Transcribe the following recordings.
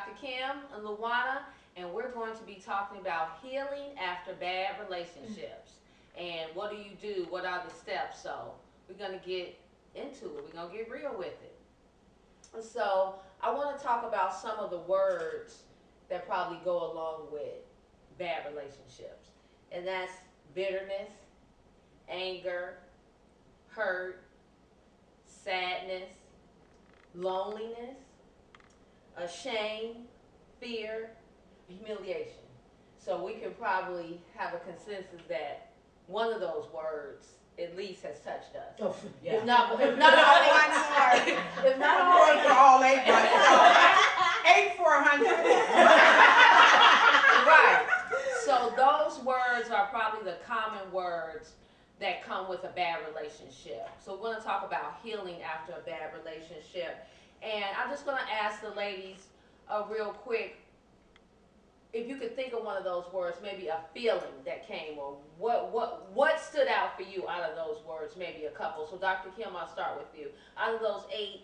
Dr. Kim and Luana, and we're going to be talking about healing after bad relationships. And what do you do? What are the steps? So we're going to get into it. We're going to get real with it. So I want to talk about some of the words that probably go along with bad relationships. And that's bitterness, anger, hurt, sadness, loneliness, shame, fear, humiliation. So we can probably have a consensus that one of those words at least has touched us. Oh, yeah. If not all, if not I'm all, going for all 8 myself. 8 for 100. right. So those words are probably the common words that come with a bad relationship. So we're going to talk about healing after a bad relationship. And I'm just going to ask the ladies real quick, if you could think of one of those words, maybe a feeling that came, or what stood out for you out of those words, maybe a couple. So Dr. Kim, I'll start with you. Out of those 8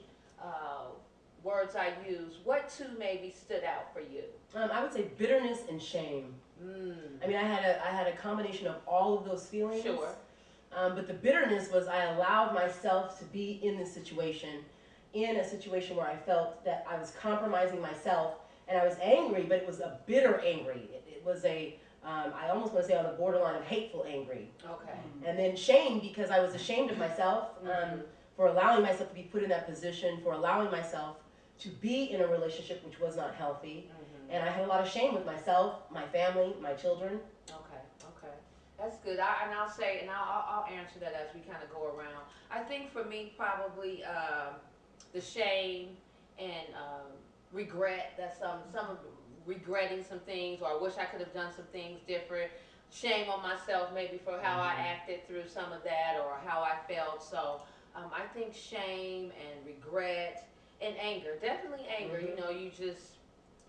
words I used, what 2 maybe stood out for you? I would say bitterness and shame. I mean, I had a combination of all of those feelings. Sure. But the bitterness was I allowed myself to be in this situation, in a situation where I felt that I was compromising myself, and I was angry, but it was a bitter angry. It was a, I almost want to say on the borderline of hateful angry. Okay. And then shame, because I was ashamed of myself for allowing myself to be put in that position, for allowing myself to be in a relationship which was not healthy. And I had a lot of shame with myself, my family, my children. Okay, okay. That's good. I'll answer that as we kind of go around. I think for me, probably the shame and regret, that some regretting some things, or I wish I could have done some things different. Shame on myself maybe for how I acted through some of that, or how I felt. So I think shame and regret and anger, definitely anger. You know, you just,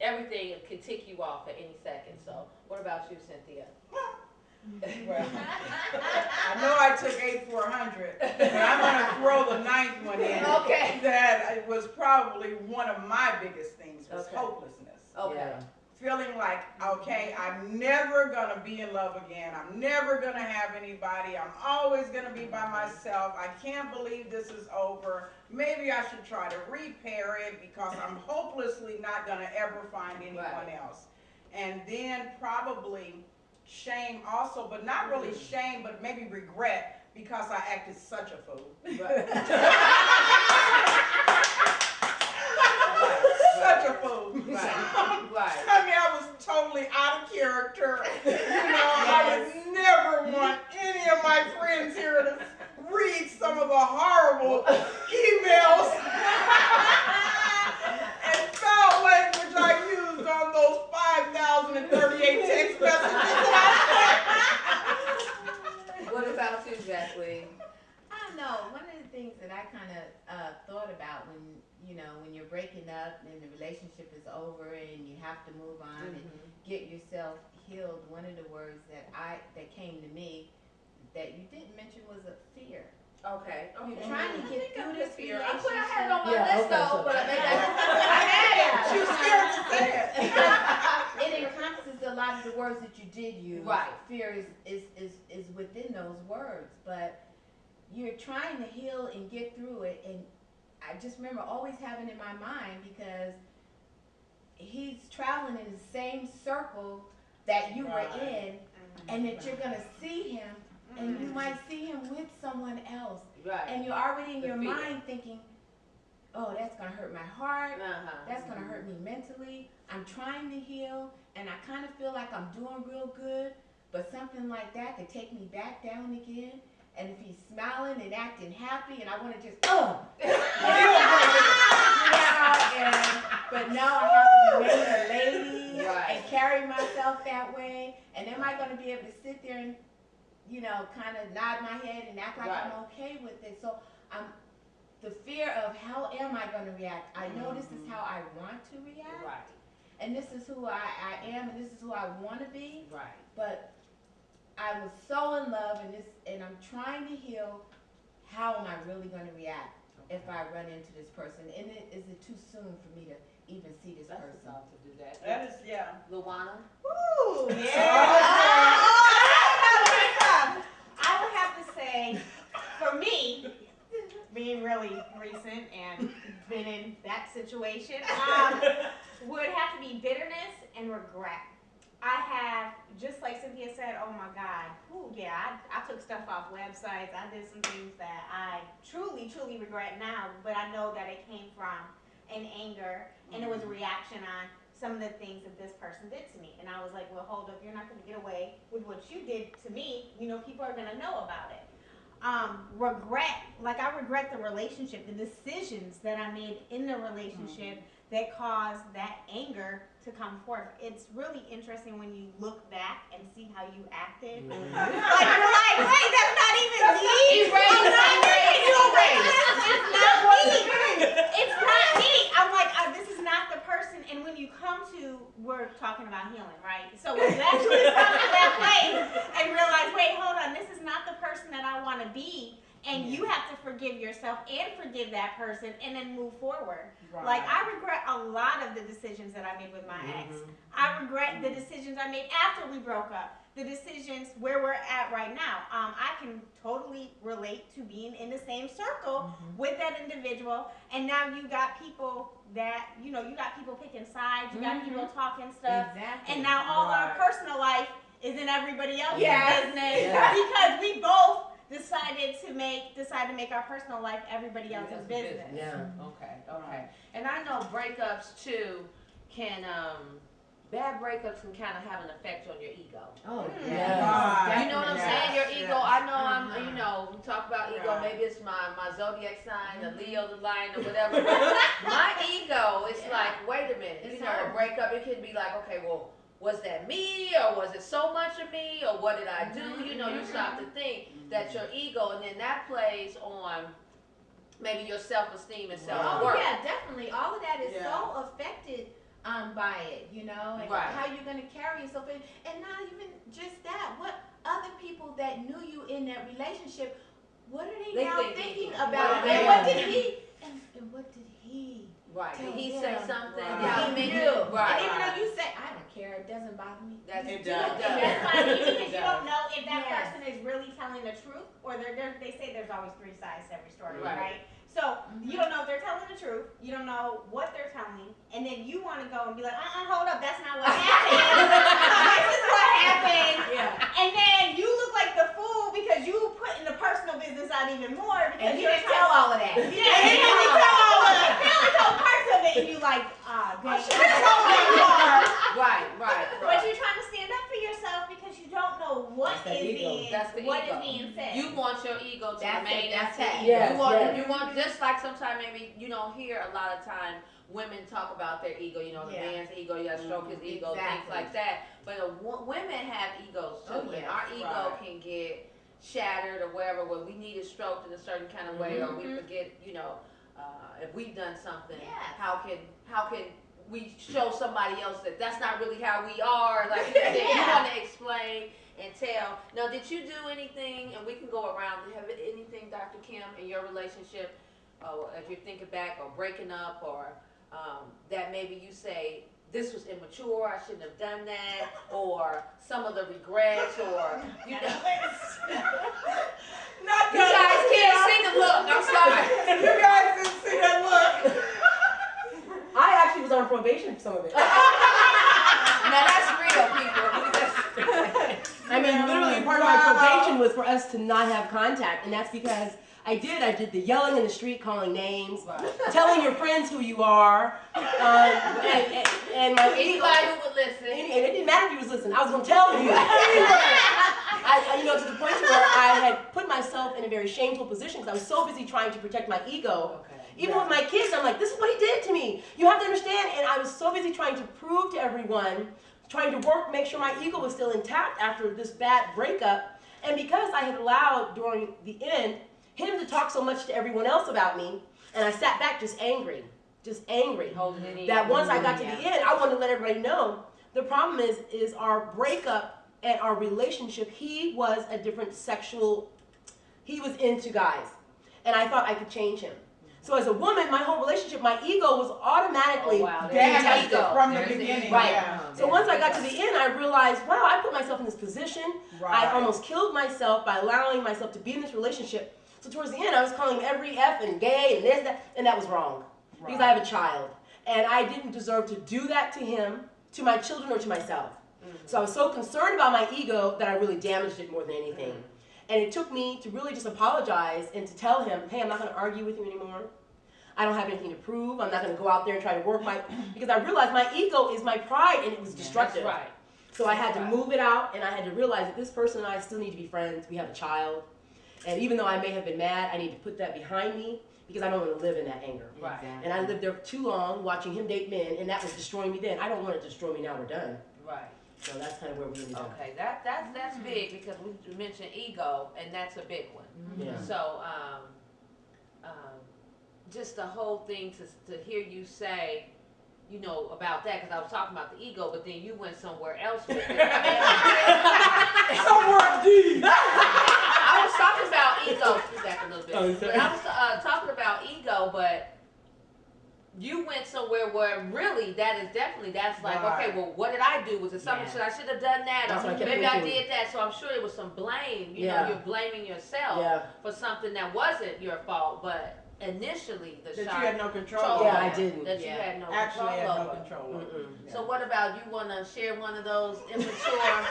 everything can tick you off at any second. So what about you, Cynthia? Well, I know I took 8 for 100, but I'm going to throw the 9th one in. Okay. That it was probably one of my biggest things was hopelessness. Okay. Yeah. Feeling like, okay, I'm never going to be in love again. I'm never going to have anybody. I'm always going to be by myself. I can't believe this is over. Maybe I should try to repair it because I'm hopelessly not going to ever find anyone else. And then probably shame also, but not really shame, but maybe regret because I acted such a fool. Such a fool. Right. I mean, I was totally out of character. You know, I would never want any of my friends here to read some of the horrible emails and foul language I used on those 5,038 text messages that I sent. What about you, Jacqueline? I don't know. One of the things that I kind of thought about when, you know, when you're breaking up and the relationship is over and you have to move on and get yourself healed, one of the words that came to me that you didn't mention was a fear. Okay. You're trying to get through this fear. relationship. I had it on my list though, but I had it. She was scared to say it. It encompasses a lot of the words that you did use. Right. Fear is within those words, but you're trying to heal and get through it, and I just remember always having in my mind, because he's traveling in the same circle that you were in, and that you're going to see him, and you might see him with someone else. Right. And you're already in your fear. mind thinking, oh, that's going to hurt my heart. That's going to hurt me mentally. I'm trying to heal, and I kind of feel like I'm doing real good, but something like that could take me back down again. And if he's smiling and acting happy, and I want to just, but no, I have to remain a lady and carry myself that way. And am I going to be able to sit there and, you know, kind of nod my head and act like I'm okay with it? So the fear of how am I going to react? I know this is how I want to react. Right. And this is who I am, and this is who I want to be. Right. But I was so in love, and I'm trying to heal. How am I really going to react if I run into this person? And is it too soon for me to even see this That's person. enough to do that. That is, yeah. Luana? Ooh, I would have to say, for me, being really recent and been in that situation, would have to be bitterness and regret. I have, just like Cynthia said, oh my God, ooh, yeah, I took stuff off websites. I did some things that I truly, truly regret now, but I know that it came from an anger and it was a reaction on some of the things that this person did to me. And I was like, well, hold up, you're not going to get away with what you did to me. You know, people are going to know about it. Regret, like I regret the relationship, the decisions that I made in the relationship that caused that anger to come forth. It's really interesting when you look back and see how you acted. Like you're like, wait, that's not even me. Erase. It's not me. It's not me. I'm like, this is not the person. And when you come to, we're talking about healing, right? So when you actually come to that place and realize, wait, hold on, this is not the person that I want to be. And you have to forgive yourself and forgive that person and then move forward. Right. Like, I regret a lot of the decisions that I made with my ex. I regret the decisions I made after we broke up. The decisions where we're at right now. I can totally relate to being in the same circle with that individual. And now you got people that, you know, you got people picking sides. You got people talking stuff. Exactly. And now all our personal life is in everybody else's business Yeah. because we both decided to make our personal life everybody else's business. Yeah. Okay. And I know breakups too can, bad breakups can kind of have an effect on your ego. Oh, yeah. You know what I'm saying? Your ego, I know I'm, you know, we talk about ego, maybe it's my zodiac sign, the Leo, the lion, or whatever. My ego, it's like, wait a minute, It's you know, a hurt. breakup, it can be like, okay, well, was that me, or was it so much of me, or what did I do? You know, you start to think that your ego, and then that plays on maybe your self-esteem and Oh self-worth. yeah, definitely. All of that is so affected by it, you know, and how you're gonna carry yourself, and not even just that. What other people that knew you in that relationship, what are they now thinking about? And what did he? And what did he? Right. Did he tell say them something? about Did he make you? you? Right. And even though you say, I don't care, it doesn't bother me. It does. That's fine, because you don't know if that Yes. person is really telling the truth, or they say there's always three sides to every story, Right. right? So you don't know if they're telling the truth, you don't know what they're telling, and then you want to go and be like, hold up, that's not what happened. This is what happened. Yeah. And then you look like the fool because you putting the personal business out even more because And you you're didn't tell all of that. Yeah, and you only tell all of it. You only told parts of it, and you like, dang, I told that part. Right. But you're trying to stand up for yourself because you don't know what That's the is ego. being That's the what ego. is being said. You want your ego to That's remain it, that's intact. it. Yes, You want just like sometimes maybe you don't hear a lot of time women talk about their ego. You know, the man's ego, you gotta stroke his ego, things Exactly. like that. But women have egos too, Oh, and yes. our ego can get shattered or wherever when we need it stroked in a certain kind of way, or we forget. You know, if we've done something, Yes. how can we show somebody else that that's not really how we are? Like you said, you want to explain and tell. Now, did you do anything, and we can go around, do you have anything, Dr. Kim, in your relationship, if you're thinking back or breaking up, or that maybe you say, this was immature, I shouldn't have done that, or some of the regrets, or, you know. Not You guys can't see the look, I'm sorry. You guys didn't see that look. I actually was on probation for some of it. Now that's real, people. I mean, literally part of my probation was for us to not have contact, and that's because I did the yelling in the street, calling names, telling your friends who you are, and my ego. Anybody who would listen. And it didn't matter if you was listening. I was gonna tell you. You know, to the point where I had put myself in a very shameful position because I was so busy trying to protect my ego. Even with my kids, I'm like, this is what he did to me. You have to understand. And I was so busy trying to prove to everyone, trying to make sure my ego was still intact after this bad breakup. And because I had allowed during the end him to talk so much to everyone else about me, and I sat back just angry, Holding it in. that once I got to the end, I wanted to let everybody know the problem is our breakup and our relationship. He was a different sexual, he was into guys, and I thought I could change him. So as a woman, my whole relationship, my ego was automatically Damaged ego. from the There's the beginning. ego. Right. Yeah. So once I got to the end, I realized, wow, I put myself in this position. Right. I almost killed myself by allowing myself to be in this relationship. So towards the end, I was calling every F and gay and this, that, and that was wrong. Because I have a child. And I didn't deserve to do that to him, to my children, or to myself. So I was so concerned about my ego that I really damaged it more than anything. And it took me to really just apologize and to tell him, hey, I'm not going to argue with you anymore. I don't have anything to prove. I'm not going to go out there and try to work because I realized my ego is my pride and it was destructive. That's right. So I had to move it out, and I had to realize that this person and I still need to be friends. We have a child. And even though I may have been mad, I need to put that behind me because I don't want to live in that anger. Right. And I lived there for too long watching him date men, and that was destroying me then. I don't want it to destroy me now we're done. Right. So that's kind of where we ended up. Okay, that's big because we mentioned ego, and that's a big one. Yeah. So, just the whole thing to hear you say, you know, about that, because I was talking about the ego, but then you went somewhere else with it. Somewhere deep. I was talking about ego. Back a little bit. Oh, But I was talking about ego, but you went somewhere where really that's like, Right. okay, well, what did I do? Was it something Yeah. I should have done that? That's what I Or kept maybe I thinking. did that. So I'm sure there was some blame. You Yeah. know, you're blaming yourself Yeah. for something that wasn't your fault, but initially the That shock you had no control told over. Yeah, I you didn't. that you Yeah. had no Actually control had no over. control over. Mm-mm. So what about you want to share one of those immature?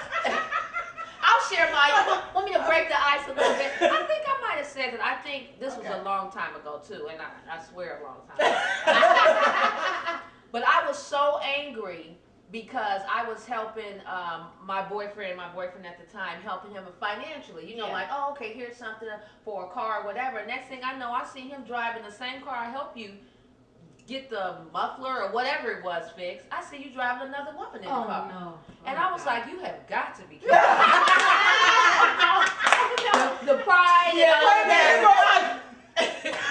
I'll share mine. Want me to break the ice a little bit? I think I might have said it. I think this was Okay. a long time ago too, and I swear a long time. But I was so angry because I was helping my boyfriend at the time, helping him financially. You know, Yeah. like, oh, okay, here's something for a car or whatever. Next thing I know, I see him driving the same car I helped you get the muffler or whatever it was fixed. I see you driving another woman in the car. no. And I was like, you have got to be kidding me. the pride and all of that.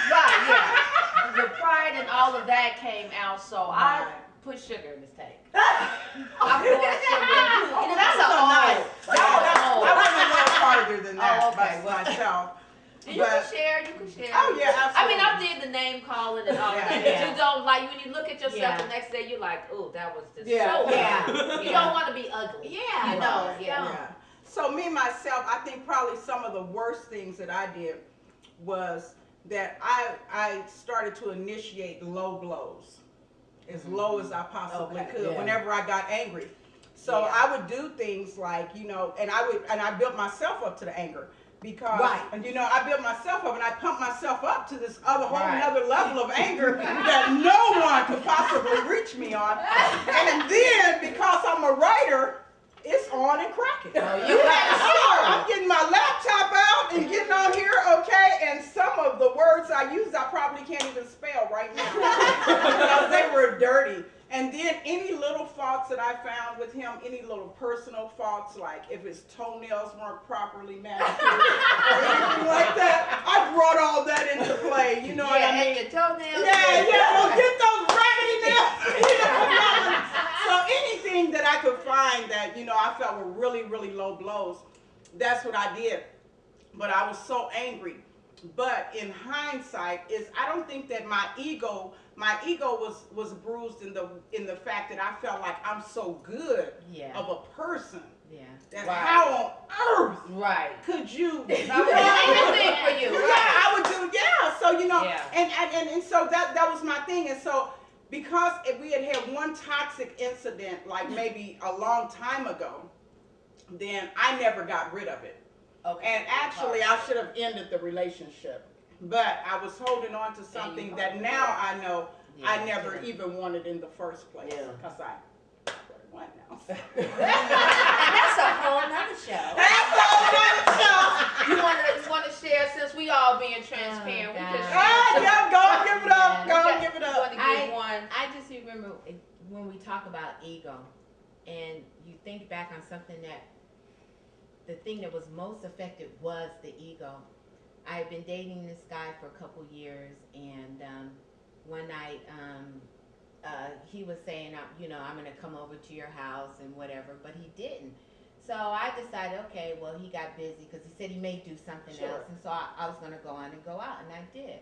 Right, yeah. The pride and all of that came out, so I put sugar in his tank. I poured sugar. You know, that's a nice. I went a little farther than that Oh, okay. by myself. You can share, you can share. Oh yeah, I absolutely. mean, I did the name calling and all that. Yeah. You don't like when you look at yourself Yeah. the next day, you're like, oh, that was just Yeah. so Yeah. ugly. You Yeah. don't want to be ugly. Yeah. You know, no, yeah. don't. Yeah. So me myself, I think probably some of the worst things that I did was that I started to initiate low blows, as low as I possibly Okay, could yeah. whenever I got angry. So Yeah. I would do things like, you know, and I built myself up to the anger because, Right. you know, I built myself up and I pumped myself up to this whole Right. another level of anger that no one could possibly reach me on. And then because I'm a writer, it's on and cracking. you I'm getting my laptop out and getting on here, okay, and some of the words I use I probably can't even spell right now because they were dirty. And then any little faults that I found with him, any little personal faults, like if his toenails weren't properly manicured or anything like that, I brought all that into play, you know what I mean? And your toenails. Yeah, well, get those raggedy nails. You know? So anything that I could find that, you know, I felt were really, really low blows, that's what I did. But I was so angry. But in hindsight, I don't think that my ego was bruised in the fact that I felt like I'm so good Yeah. of a person. Yeah. That Right. how on earth Right. could you? I would do anything for you. Yeah, Right. I would do. Yeah, so you know, Yeah. and so that was my thing, and so because if we had one toxic incident like maybe a long time ago, then I never got rid of it. Okay. And actually, I should have ended the relationship, but I was holding on to something that now I know I never even wanted in the first place. Yeah. Because I want now. That's a whole nother show. That's all right, You want to share since we all being transparent. Oh, we could God. Ah, yeah, go on, give it up. Go Yeah. on, give it You up. want to give one? I just remember when we talk about ego, and you think back on something that the thing that was most affected was the ego. I had been dating this guy for a couple years, and one night he was saying, I'm going to come over to your house and whatever, but he didn't. So I decided, okay, well, he got busy because he said he may do something Sure. else, and so I was going to go on and go out, and I did.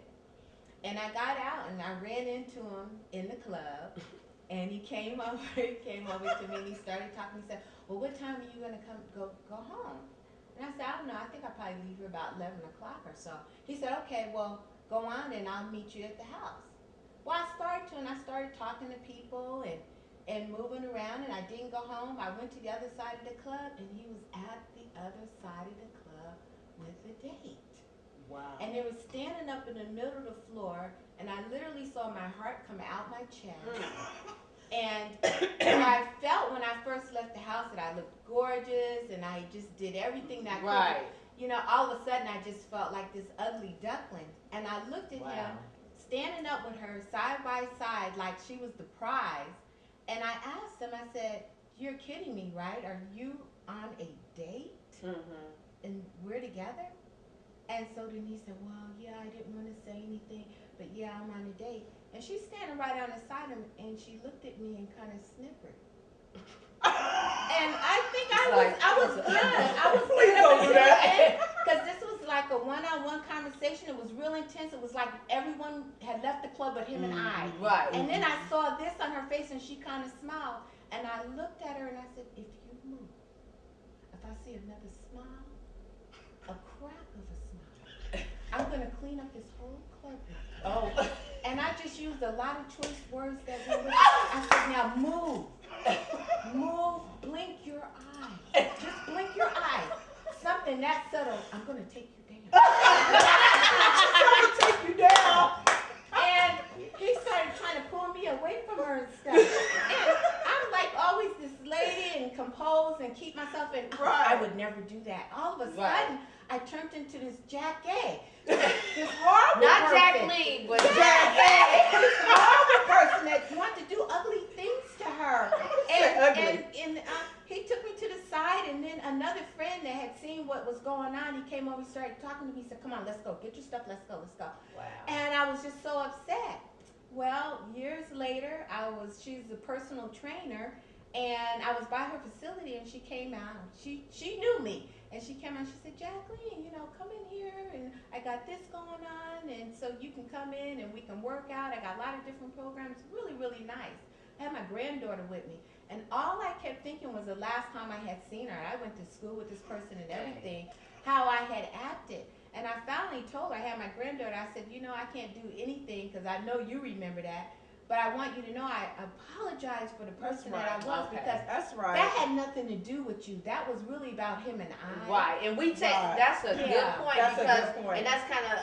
And I got out and I ran into him in the club. And he came over to me and he started talking. He said, well, what time are you going to go home? And I said, I don't know. I think I'll probably leave here about 11 o'clock or so. He said, okay, well, go on and I'll meet you at the house. Well, I started talking to people and moving around, and I didn't go home. I went to the other side of the club, and he was at the other side of the club with a date. Wow. And they were standing up in the middle of the floor, and I literally saw my heart come out my chest. And I felt when I first left the house that I looked gorgeous, and I just did everything that I could. Right. You know, all of a sudden I just felt like this ugly duckling. And I looked at him standing up with her side by side like she was the prize. And I asked him, I said, you're kidding me, right? Are you on a date? Mm-hmm. And we're together? And so then he said, well, yeah, I didn't want to say anything, but yeah, I'm on a date. And she's standing right on the side of him, and she looked at me and kind of snickered. And I think I was good. I was Please don't do that. Because this was like a one-on-one conversation. It was real intense. It was like everyone had left the club but him and I. Right. And then I saw this on her face, and she kind of smiled. And I looked at her and I said, if you move, if I see another smile, a crack of a smile, I'm going to clean up this whole club. Oh. And I just used a lot of choice words that were with I said, now move. Move, blink your eye. Just blink your eye. Something that subtle, I'm going to take you down. She's trying to take you down. And he started trying to pull me away from her and stuff. And I'm like always this lady and composed and keep myself in. Right. I would never do that. All of a sudden, Right. I turned into this Jack A. This horrible Not person. Jack Lee, but Jack Jack A. This horrible person that wanted to do ugly things to her. Ugly. And he took me to the side, and then another friend that had seen what was going on, he came over, he started talking to me, he said, come on, let's go, get your stuff, let's go. Wow. And I was just so upset. Well, years later, she's a personal trainer, and I was by her facility, and she came out. She knew me, and she came out. She said, Jacqueline, come in here, and I got this going on, and so you can come in, and we can work out. I got a lot of different programs, really, really nice. I had my granddaughter with me, and all I kept thinking was the last time I had seen her. I went to school with this person and everything, how I had acted. And I finally told her, I had my granddaughter, I said, I can't do anything because I know you remember that. But I want you to know I apologize for the person that I was because That's right. that had nothing to do with you. That was really about him and I. Right, and we take Right. that's a Yeah. good point That's a because good point. and that's kind of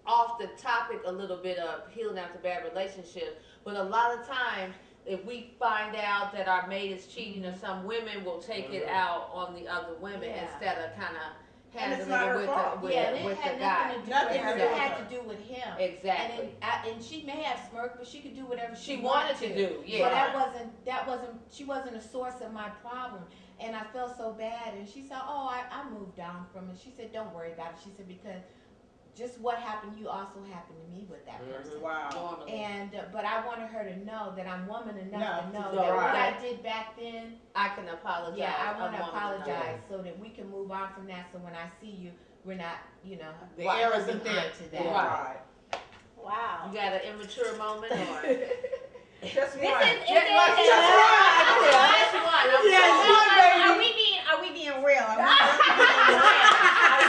off the topic a little bit of healing after bad relationships. But a lot of times, if we find out that our mate is cheating, or some women will take it out on the other women Yeah. instead of kind of And it's handling not it her with fault. the Yeah, and with it the had guy. nothing to do Nothing with her. to do It with had her. to do with him. Exactly. And she may have smirked, but she could do whatever she She wanted to do, yeah. So she wasn't a source of my problem. And I felt so bad. And she said, oh, I moved on from it. She said, don't worry about it. She said, because just what happened, you also happened to me with that person. Wow. Normally. And but I wanted her to know that I'm woman enough to know No, that what right. I did back then, I can apologize. yeah, I want to I'm woman apologize so that we can move on from that. So when I see you, we're not, The Right. air isn't holding there. on to that. Right. Wow. You got an immature moment or Just This one. is just it- one. Just one. Yes, No, one, baby. are we being real? Are we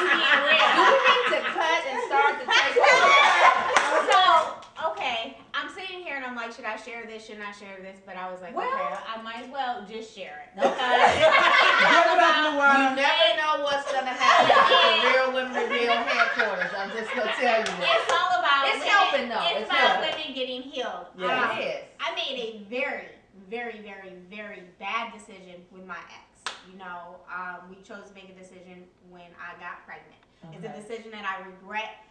being You real? need to cut and start to take over. So, okay, I'm sitting here and I'm like, should I share this? Shouldn't I share this? But I was like, Well- okay, I might as well just share it. Give it up, You Luana. never know what's gonna happen at the Real Women Reveal headquarters. I'm just gonna tell you that. It's all about It's women, helping, though. It's It's about helping. women getting healed. Yeah. It is. I made a very, very, very, very bad decision with my ex. We chose to make a decision when I got pregnant. It's a decision that I regret.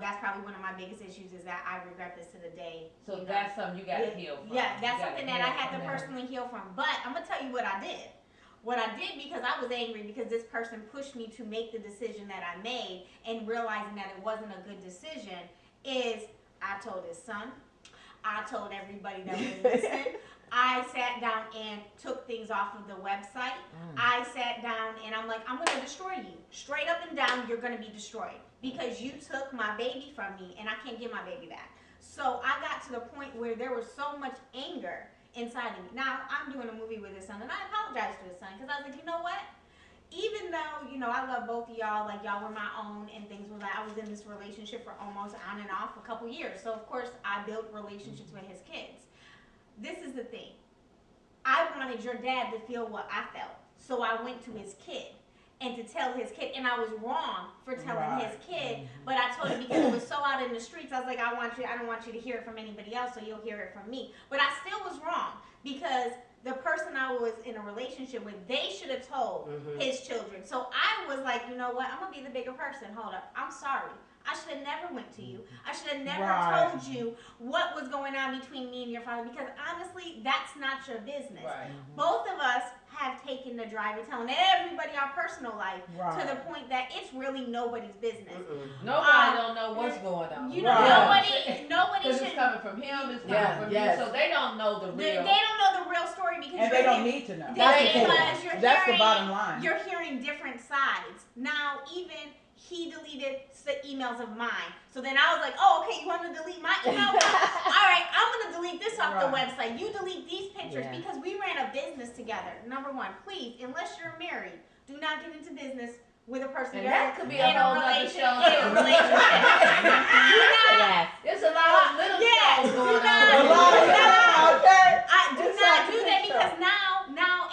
That's probably one of my biggest issues is that I regret this to the day. So that's something you gotta heal from. Yeah, You that's gotta something that I heal had from to that. personally heal from. But I'm gonna tell you what I did. What I did because I was angry because this person pushed me to make the decision that I made and realizing that it wasn't a good decision is I told his son, I told everybody that was listening, I sat down and took things off of the website. I sat down and I'm like, I'm gonna destroy you. Straight up and down, you're gonna be destroyed. Because you took my baby from me and I can't get my baby back. So I got to the point where there was so much anger inside of me. Now, I'm doing a movie with his son and I apologize to his son because I was like, you know what? Even though, I love both of y'all, like y'all were my own and things were like, I was in this relationship for almost on and off a couple years. So of course I built relationships with his kids. This is the thing. I wanted your dad to feel what I felt. So I went to his kid and to tell his kid, and I was wrong for telling his kid, but I told him because it was so out in the streets, I was like, I don't want you to hear it from anybody else, so you'll hear it from me. But I still was wrong because the person I was in a relationship with, they should have told his children. So I was like, you know what, I'm gonna be the bigger person. Hold up, I'm sorry. I should have never went to you. I should have never told you what was going on between me and your father because honestly, that's not your business. Both of us have taken the drive of telling everybody our personal life to the point that it's really nobody's business. Nobody don't know what's going on. Nobody Because should. it's coming from him, it's coming from you, so they don't know the real. They don't know the real story because And they don't need to know. That's the bottom line. You're hearing different sides. Now, even he deleted the emails of mine. So then I was like, oh, okay, you want to delete my email? All right, I'm going to delete this off the website. You delete these pictures because we ran a business together. Number one, please, unless you're married, do not get into business with a person And you're that could be in a whole a nother relationship. show. In a relationship. There's a lot of little shows going on. Do not do that because now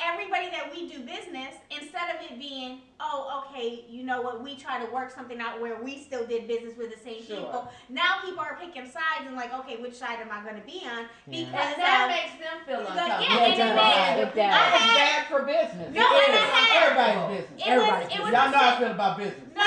everybody that we do business, instead of it being, oh, okay, you know what, we try to work something out where we still did business with the same people. Now people are picking sides and like, okay, which side am I going to be on? Because And that makes them feel uncomfortable. It's bad for business. No, and I had Everybody's business. it was Y'all know how I feel about business. No,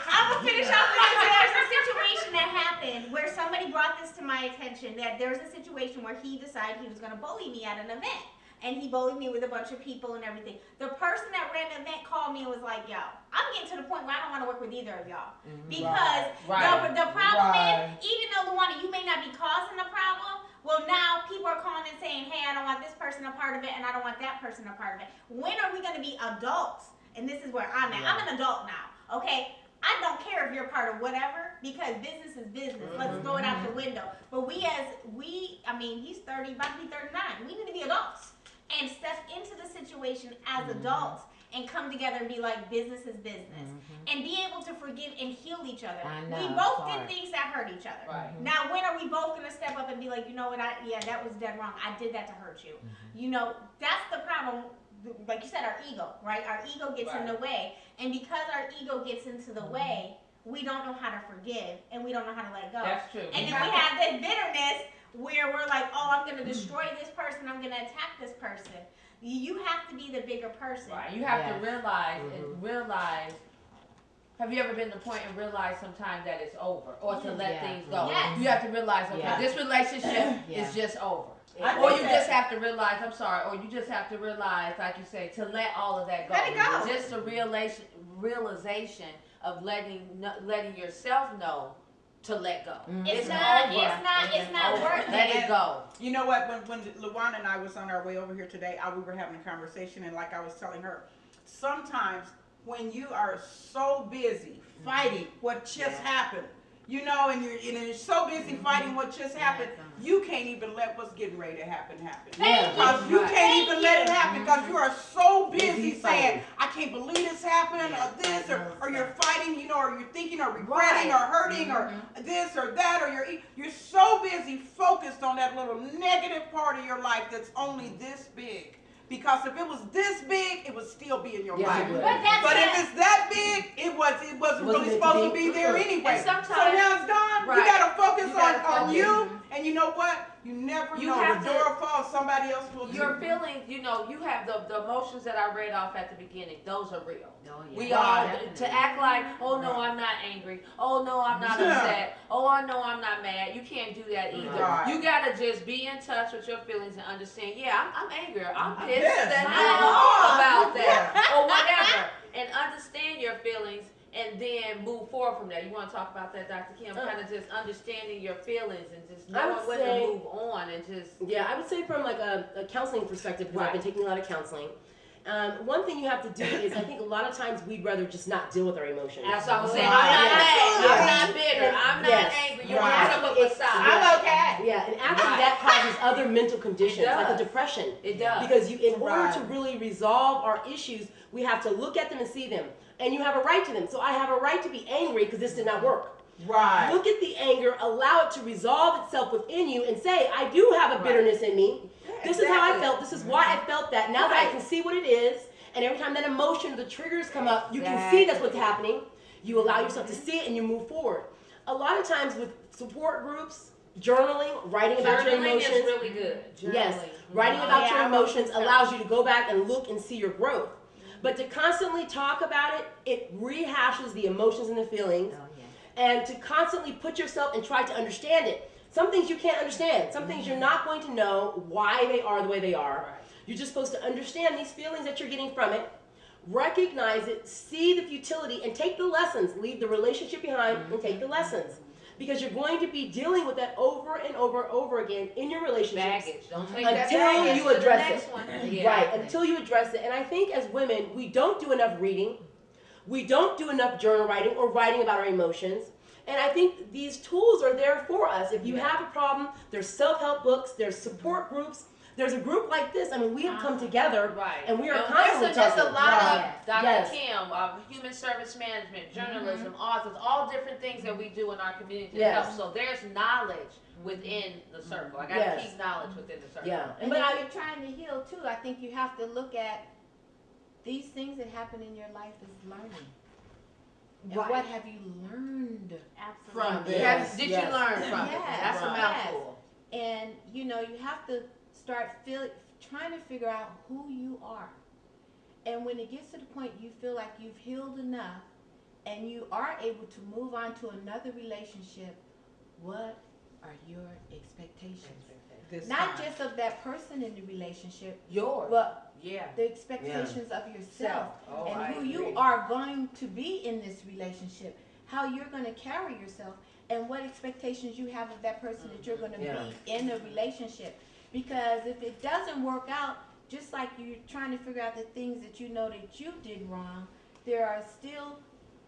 I'm gonna finish off because there's a situation that happened where somebody brought this to my attention that there was a situation where he decided he was gonna bully me at an event. And he bullied me with a bunch of people and everything. The person that ran the event called me and was like, yo, I'm getting to the point where I don't want to work with either of y'all. Because the problem is, even though Luana, you may not be causing the problem, well now people are calling and saying, hey, I don't want this person a part of it and I don't want that person a part of it. When are we going to be adults? And this is where I'm at. I'm an adult now, okay? I don't care if you're part of whatever because business is business. Let's throw it out the window. But he's 30, about to be 39. We need to be adults and step into the situation as adults and come together and be like, business is business. And be able to forgive and heal each other. We both did things that hurt each other. Now, when are we both going to step up and be like, you know what, that was dead wrong. I did that to hurt you. That's the problem. Like you said, our ego, right? Our ego gets in the way. And because our ego gets into the way, we don't know how to forgive and we don't know how to let go. That's true. And then we have this bitterness where we're like, oh, I'm going to destroy this person. I'm going to attack this person. You have to be the bigger person. Right. You have to realize. Have you ever been to the point and realize sometimes that it's over or to let things go? Yes. You have to realize, okay, this relationship is just over. Or you just have to realize, or you just have to realize, like you say, to let all of that go. Let it go. Just a realization of letting yourself know to let go. It's not over. worth Let it go. You know what? When Luana and I was on our way over here today, we were having a conversation, and like I was telling her, sometimes when you are so busy fighting what just happened, and you're so busy fighting what just happened, you can't even let what's getting ready to happen. Because you can't even let it happen because you are so busy saying, I can't believe this happened, or this, or you're fighting, or you're thinking, or regretting, or hurting, or this or that, or you're so busy focused on that little negative part of your life that's only this big. Because if it was this big, it would still be in your life. But if it's that big, it wasn't really supposed to be there anyway. So now it's gone. You gotta focus on you. And you know what? You never know. The door falls, somebody else will do. Your feelings, you have the emotions that I read off at the beginning. Those are real. We to act like, oh no, I'm not angry. Oh no, I'm not upset. Oh, I know I'm not mad. You can't do that either. You gotta just be in touch with your feelings and understand. Yeah, I'm angry. I'm pissed that about that or whatever, and understand your feelings, and then and move forward from there. You want to talk about that, Dr. Kim? Kind of just understanding your feelings and just I knowing would when say- to move on and just. Yeah, I would say from like a counseling perspective, because I've been taking a lot of counseling. One thing you have to do is, I think a lot of times we'd rather just not deal with our emotions. That's what I'm saying. Right. I'm not mad. Yes. I'm not bitter. I'm not Yes. angry. You Right. want to put up a facade. I'm okay. Yeah, and actually Right. that causes other mental conditions, It like a does. depression. It does. Because in order Right. to really resolve our issues, we have to look at them and see them. And you have a right to them. So I have a right to be angry because this did not work. Right. Look at the anger, allow it to resolve itself within you, and say, I do have a Right. bitterness in me. This is how I exactly. felt. This is why I felt that. Now that I Right. can see what it is, and every time that emotion or the triggers come up, you can see that's what's happening. You allow yourself to see it and you move forward. A lot of times with support groups, journaling, writing about your Journaling is emotions. really good. Yes, Journaling. writing Oh, about yeah, your I wrote emotions some allows you to go back and look and see your growth. But to constantly talk about it, it rehashes the emotions and the feelings. Oh, yeah. And to constantly put yourself and try to understand it. Some things you can't understand. Some things you're not going to know why they are the way they are. Right. You're just supposed to understand these feelings that you're getting from it, recognize it, see the futility, and take the lessons. Leave the relationship behind and take the lessons. Because you're going to be dealing with that over and over and over again in your relationships. Baggage. Don't take that Until baggage you to the address next it. one. Yeah. Right, until you address it. And I think as women, we don't do enough reading. We don't do enough journal writing or writing about our emotions. And I think these tools are there for us. If you have a problem, there's self-help books, there's support groups. There's a group like this. I mean, we have come together Right. and we are And constantly there's a talking. lot Right. of Dr. Yes. Kim, human service management, journalism, authors, all different things that we do in our community to Yes. help. So there's knowledge within the circle. I got to Yes. keep knowledge within the circle. Yeah. And But if you're trying to heal too, I think you have to look at these things that happen in your life as learning. And Right. what have you learned? Absolutely. From this. Yes. Did Yes. you learn from it? Yes. That's a Right. mouthful. And you know, you have to start trying to figure out who you are. And when it gets to the point you feel like you've healed enough and you are able to move on to another relationship, what are your expectations? This Not time. just of that person in the relationship, Yours. but Yeah. the expectations of yourself Oh, and I who agree. you are going to be in this relationship, how you're going to carry yourself, and what expectations you have of that person that you're going to Yeah. be in a relationship. Because if it doesn't work out, just like you're trying to figure out the things that you know that you did wrong, there are still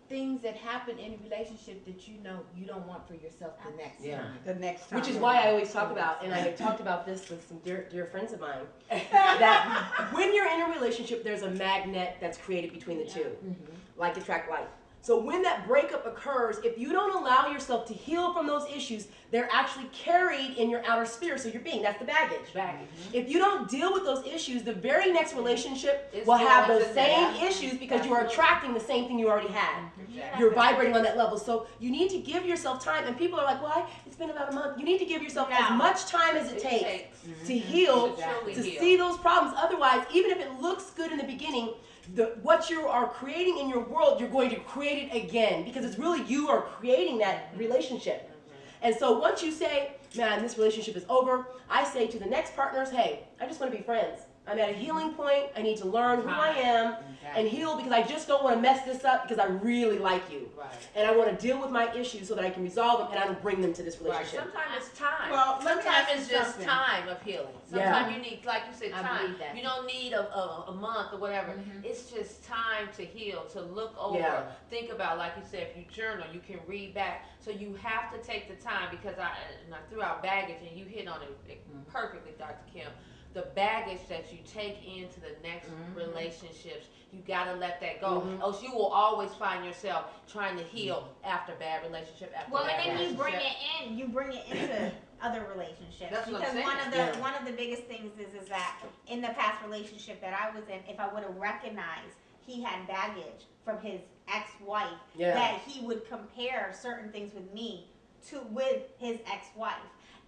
things that happen in a relationship that you know you don't want for yourself the next Yeah. time. The next time. Which is why I always talk about, and I have talked about this with some dear friends of mine, that when you're in a relationship, there's a magnet that's created between the two. Like attract like. So when that breakup occurs, if you don't allow yourself to heal from those issues, they're actually carried in your outer sphere. So you're being, that's the baggage. Baggage. If you don't deal with those issues, the very next relationship It's will have going those to same that. issues because you are Absolutely. attracting the same thing you already had. Exactly. You're vibrating on that level. So you need to give yourself time. And people are like, well, it's been about a month. You need to give yourself as No. much time as it takes to heal, To truly to heal. see those problems. Otherwise, even if it looks good in the beginning, what you are creating in your world, you're going to create it again because it's really you are creating that relationship. And so once you say, man, this relationship is over, I say to the next partners, hey, I just want to be friends. I'm at a healing point. I need to learn who I am and heal because I just don't want to mess this up because I really like you. Right. And I want to deal with my issues so that I can resolve them and I don't bring them to this Right. relationship. Sometimes it's time. Well, let me Sometimes ask it's you just something. time of healing. Yeah. Sometimes you need, like you said, I time. believe that. You don't need a month or whatever. It's just time to heal, to look over, Yeah. think about. Like you said, if you journal, you can read back. So you have to take the time because I threw out baggage and you hit on it perfectly, Dr. Kim. The baggage that you take into the next relationships, you gotta let that go. Else you will always find yourself trying to heal after bad relationship after Well, bad and then you relationship. bring it into other relationships. That's what I'm because saying. one of the biggest things is that in the past relationship that I was in, if I would have recognized he had baggage from his ex-wife, Yeah. that he would compare certain things with me with his ex-wife.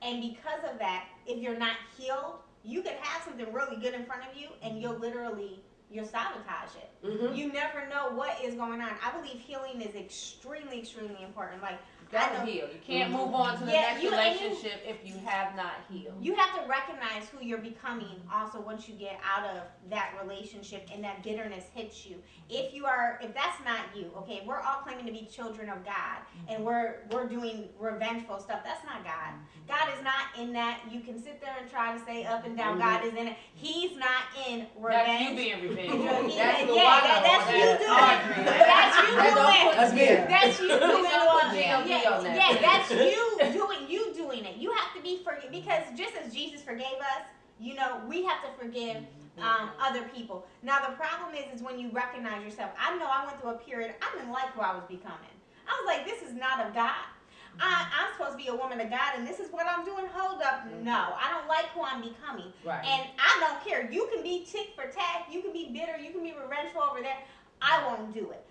And because of that, if you're not healed, you can have something really good in front of you and you'll literally you'll sabotage it. Mhm. You never know what is going on. I believe healing is extremely, extremely important. Like, You I gotta know heal. You can't move on to the Yeah, next and you- relationship if you have not healed. you have to recognize who you're becoming also once you get out of that relationship and that bitterness hits you. If that's not you, okay, we're all claiming to be children of God and we're doing revengeful stuff. That's not God. God is not in that. You can sit there and try to say up and down, God is in it. He's not in That's you revenge. being revengeful. Yeah, That's that's you doing Audrey. it. That's you That don't doing put it. That's me. That's you doing Please don't put it. GLD on that. Yeah, that's you doing it. You have to be because just as Jesus forgave us, we have to forgive other people. Now the problem is when you recognize yourself. I know I went through a period. I didn't like who I was becoming. I was like, this is not of God. I'm supposed to be a woman of God, and this is what I'm doing. Hold up, no, I don't like who I'm becoming, Right. and I don't care. You can be tick for tack. You can be bitter. You can be revengeful over there. I won't do it.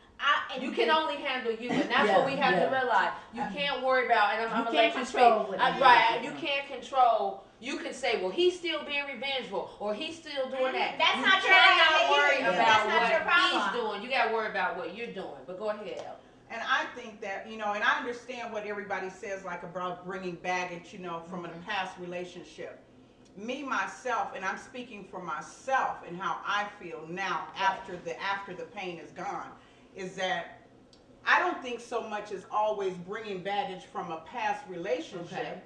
You can only handle you, and that's what we have to realize. You can't worry about, and I'm You gonna can't let you control speak. what Right, you can't control. You can say, well, he's still being revengeful, or he's still doing that. That's you not your cannot idea. worry Yeah. about That's not your what problem. he's doing. You gotta worry about what you're doing. But go ahead, El. And I think that, and I understand what everybody says, like about bringing baggage, from a past relationship. Me, myself, and I'm speaking for myself and how I feel now after the pain is gone, is that I don't think so much as always bringing baggage from a past relationship,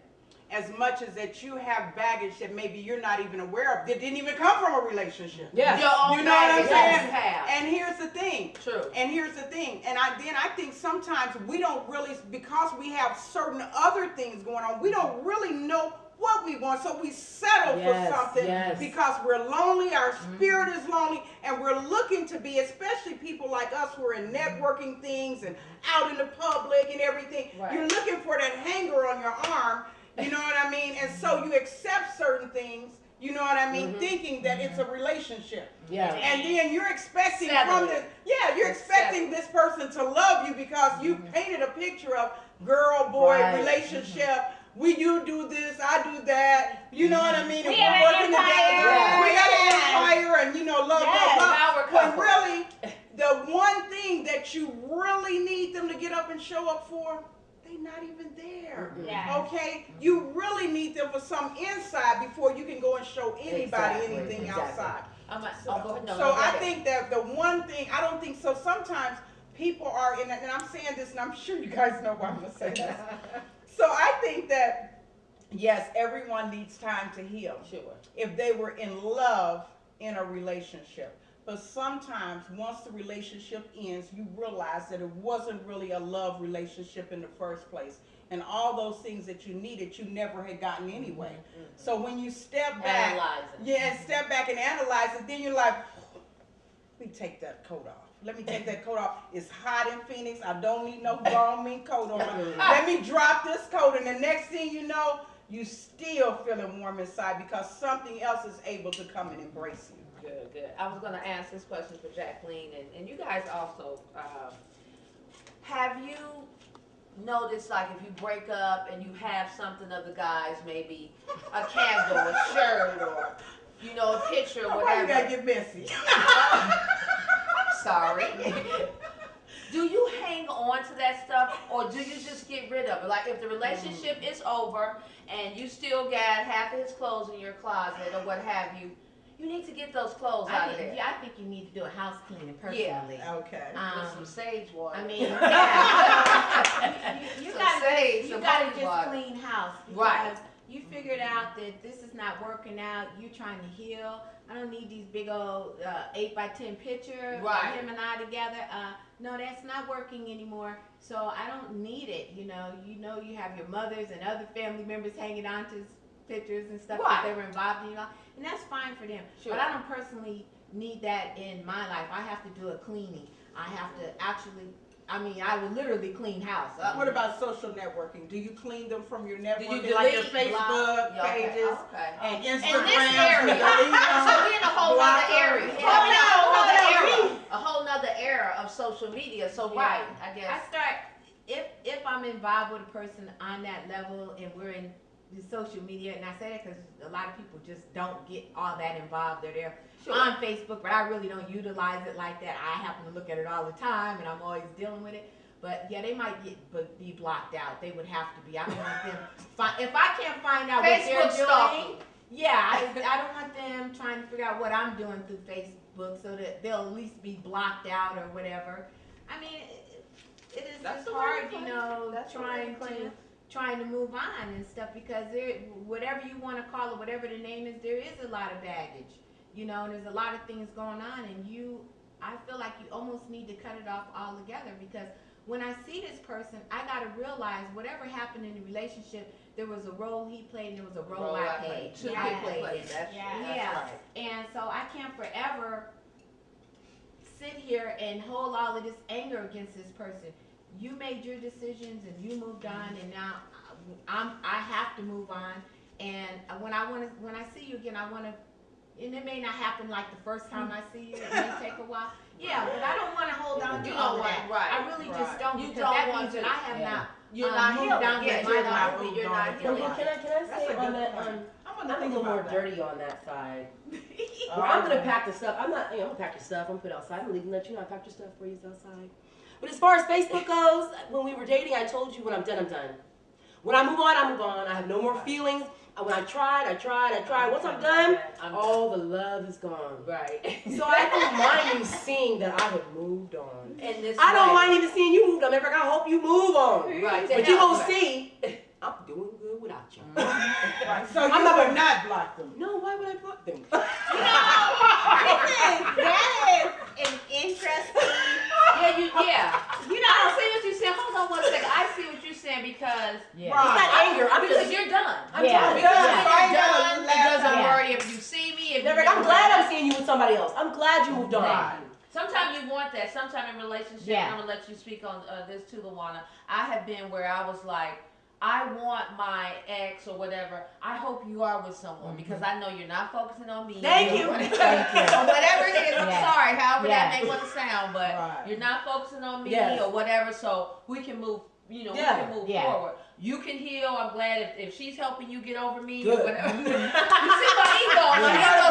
as much as that you have baggage that maybe you're not even aware of that didn't even come from a relationship. Yes. Your own You know what I'm baggage saying? that you have. And here's the thing. True. And here's the thing. And I think sometimes we don't really, because we have certain other things going on, we don't really know what we want. So we settle Yes, for something yes. because we're lonely, our spirit is lonely, and we're looking to be, especially people like us who are in networking things and out in the public and everything. Right. You're looking for that hanger on your arm, you know what I mean? And so you accept certain things, you know what I mean, thinking that it's a relationship. Yeah. And then you're expecting Settle from it. you're expecting this person to love you because you painted a picture of girl boy Right. relationship. You do this, I do that. You know what I mean? And We have we're an working empire. together. We got an Yeah. empire, and love, Yes. blah Now we're blah. But couple. really, the one thing that you really need them to get up and show up for, they not even there. Yeah. Okay, you really need them for some inside before you can go and show anybody Exactly, anything exactly. outside. Go ahead. No, So go I ahead. think that the one thing, I don't think so. Sometimes people are in, and I'm saying this, and I'm sure you guys know why I'm gonna say this. So I think that yes, everyone needs time to heal Sure. if they were in love in a relationship. But sometimes once the relationship ends, you realize that it wasn't really a love relationship in the first place. And all those things that you needed, you never had gotten anyway. So when you step back, Analyzing. step back and analyze it, then you're like, let me take that coat off. Let me take that coat off. It's hot in Phoenix. I don't need no grown mean coat on. Let me drop this coat, and the next thing you know, you still feeling warm inside because something else is able to come and embrace you. Good, good. I was going to ask this question for Jacqueline, and you guys also. Have you noticed, like, if you break up and you have something of the guys, maybe a candle, a shirt, or, a picture, or Why you whatever? gotta get messy? I'm sorry. Do you hang on to that stuff, or do you just get rid of it? Like, if the relationship is over and you still got half of his clothes in your closet or what have you, you need to get those clothes out of there. I think you need to do a house cleaning personally. Okay. With some sage water. I mean, yeah, you Some gotta, sage, you some gotta holy just water. clean house because Right. you figured out that this is not working out. You trying to heal. I don't need these big old 8x10 pictures Right. of him and I together. No, that's not working anymore. So I don't need it. You have your mothers and other family members hanging on to pictures and stuff Right. that they were involved in, and that's fine for them. Sure. But I don't personally need that in my life. I have to do a cleaning. I have to actually. I would literally clean house up. What about social networking? Do you clean them from your networking, delete, like your block? Facebook Yeah, okay, pages okay. and In Instagram? this area. So we're in a whole Block nother area. them. A whole nother era of social media. So Yeah. right, I guess. I start if I'm involved with a person on that level and we're in the social media, and I say that because a lot of people just don't get all that involved. They're there Sure. on Facebook, but I really don't utilize it like that. I happen to look at it all the time, and I'm always dealing with it. But yeah, they might be blocked out. They would have to be. I don't want them. If I can't find out what they're Facebook stalking. doing, yeah, I don't want them trying to figure out what I'm doing through Facebook, so that they'll at least be blocked out or whatever. I mean, it is That's just the way hard, to you play. know, That's the way trying to move on and stuff, because whatever you want to call it, whatever the name is, there is a lot of baggage, you know, and there's a lot of things going on, and I feel like you almost need to cut it off altogether, because when I see this person, I gotta realize whatever happened in the relationship, there was a role he played and there was a role I played. Two I people played played. it. That's Yeah. right. And so I can't forever sit here and hold all of this anger against this person. You made your decisions and you moved on, and now I have to move on. And when I see you again, I want to. And it may not happen like the first time I see you. It may take a while. Yeah, but I don't want to hold on to You all don't of that. want- right, I really just don't, You because don't that want means that to. I have not. You're moved not healing. on Yeah, with you're my not life. You're not Well, healing. Well, can I That's say a on good that? point. I'm a little more dirty on that side. Where I'm gonna pack the stuff. I'm not. I'm gonna pack your stuff. I'm gonna put it outside. I'm gonna let you know I packed your stuff for you outside. But as far as Facebook goes, when we were dating, I told you when I'm done, I'm done. When I move on, I move on. I have no more feelings. When I tried. Once I'm done, all the love is gone. Right. So I don't mind you seeing that I have moved on. And this I don't way. mind even seeing you moved on. Matter of fact, I hope you move on. Right. But you gonna see, I'm doing good without you. Right, so you I'm not would not block them. No, why would I block them? That is an interesting. Yeah. You I know, see what you're saying. Hold on 1 second. I see what you're saying because Yeah. It's not anger. I'm because just. you're done. I'm Yeah. done. Because Yeah. when you're done, it doesn't Yeah. worry if you see me. If Never, you I'm glad I'm seeing you with somebody else. I'm glad you moved on. Right. Sometimes you want that. Sometimes in relationships, Yeah. I'm gonna let you speak on this too, Luana. I have been where I was like, I want my ex or whatever. I hope you are with someone because I know you're not focusing on me. Thank you. Or whatever, Thank you. or whatever it is. I'm Yeah. sorry, however Yeah. that may want to sound, but Right. you're not focusing on me Yes. or whatever. So we can move. You know, Yeah. we can move Yeah. forward. You can heal. I'm glad if she's helping you get over me Good. or whatever. You see my ego. My ego.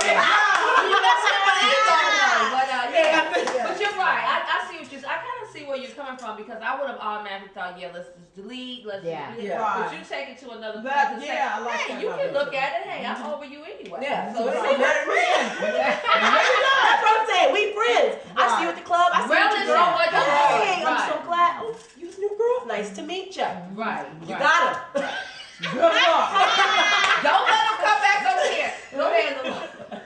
You got to see my ego. though. But yeah. But you're right. I see what you're. I kind of see where you're coming from because I would have automatically thought, yeah, let's just delete. Let's Yeah. just delete. Yeah. But you take it to another point That- and say, yeah, I like hey, that you about can it, look too. at it. Hey, I'm over you anyway. Yeah. So So it's We're friends. That's what I'm saying. We friends. I see you at the club. I see you at Relish your girl. on what you Hey, do. I'm so Right. glad. Oh, you a new girl. Nice to meet you. right. You right. got her. Good luck. Don't let him come back over here. Go ahead, Luana.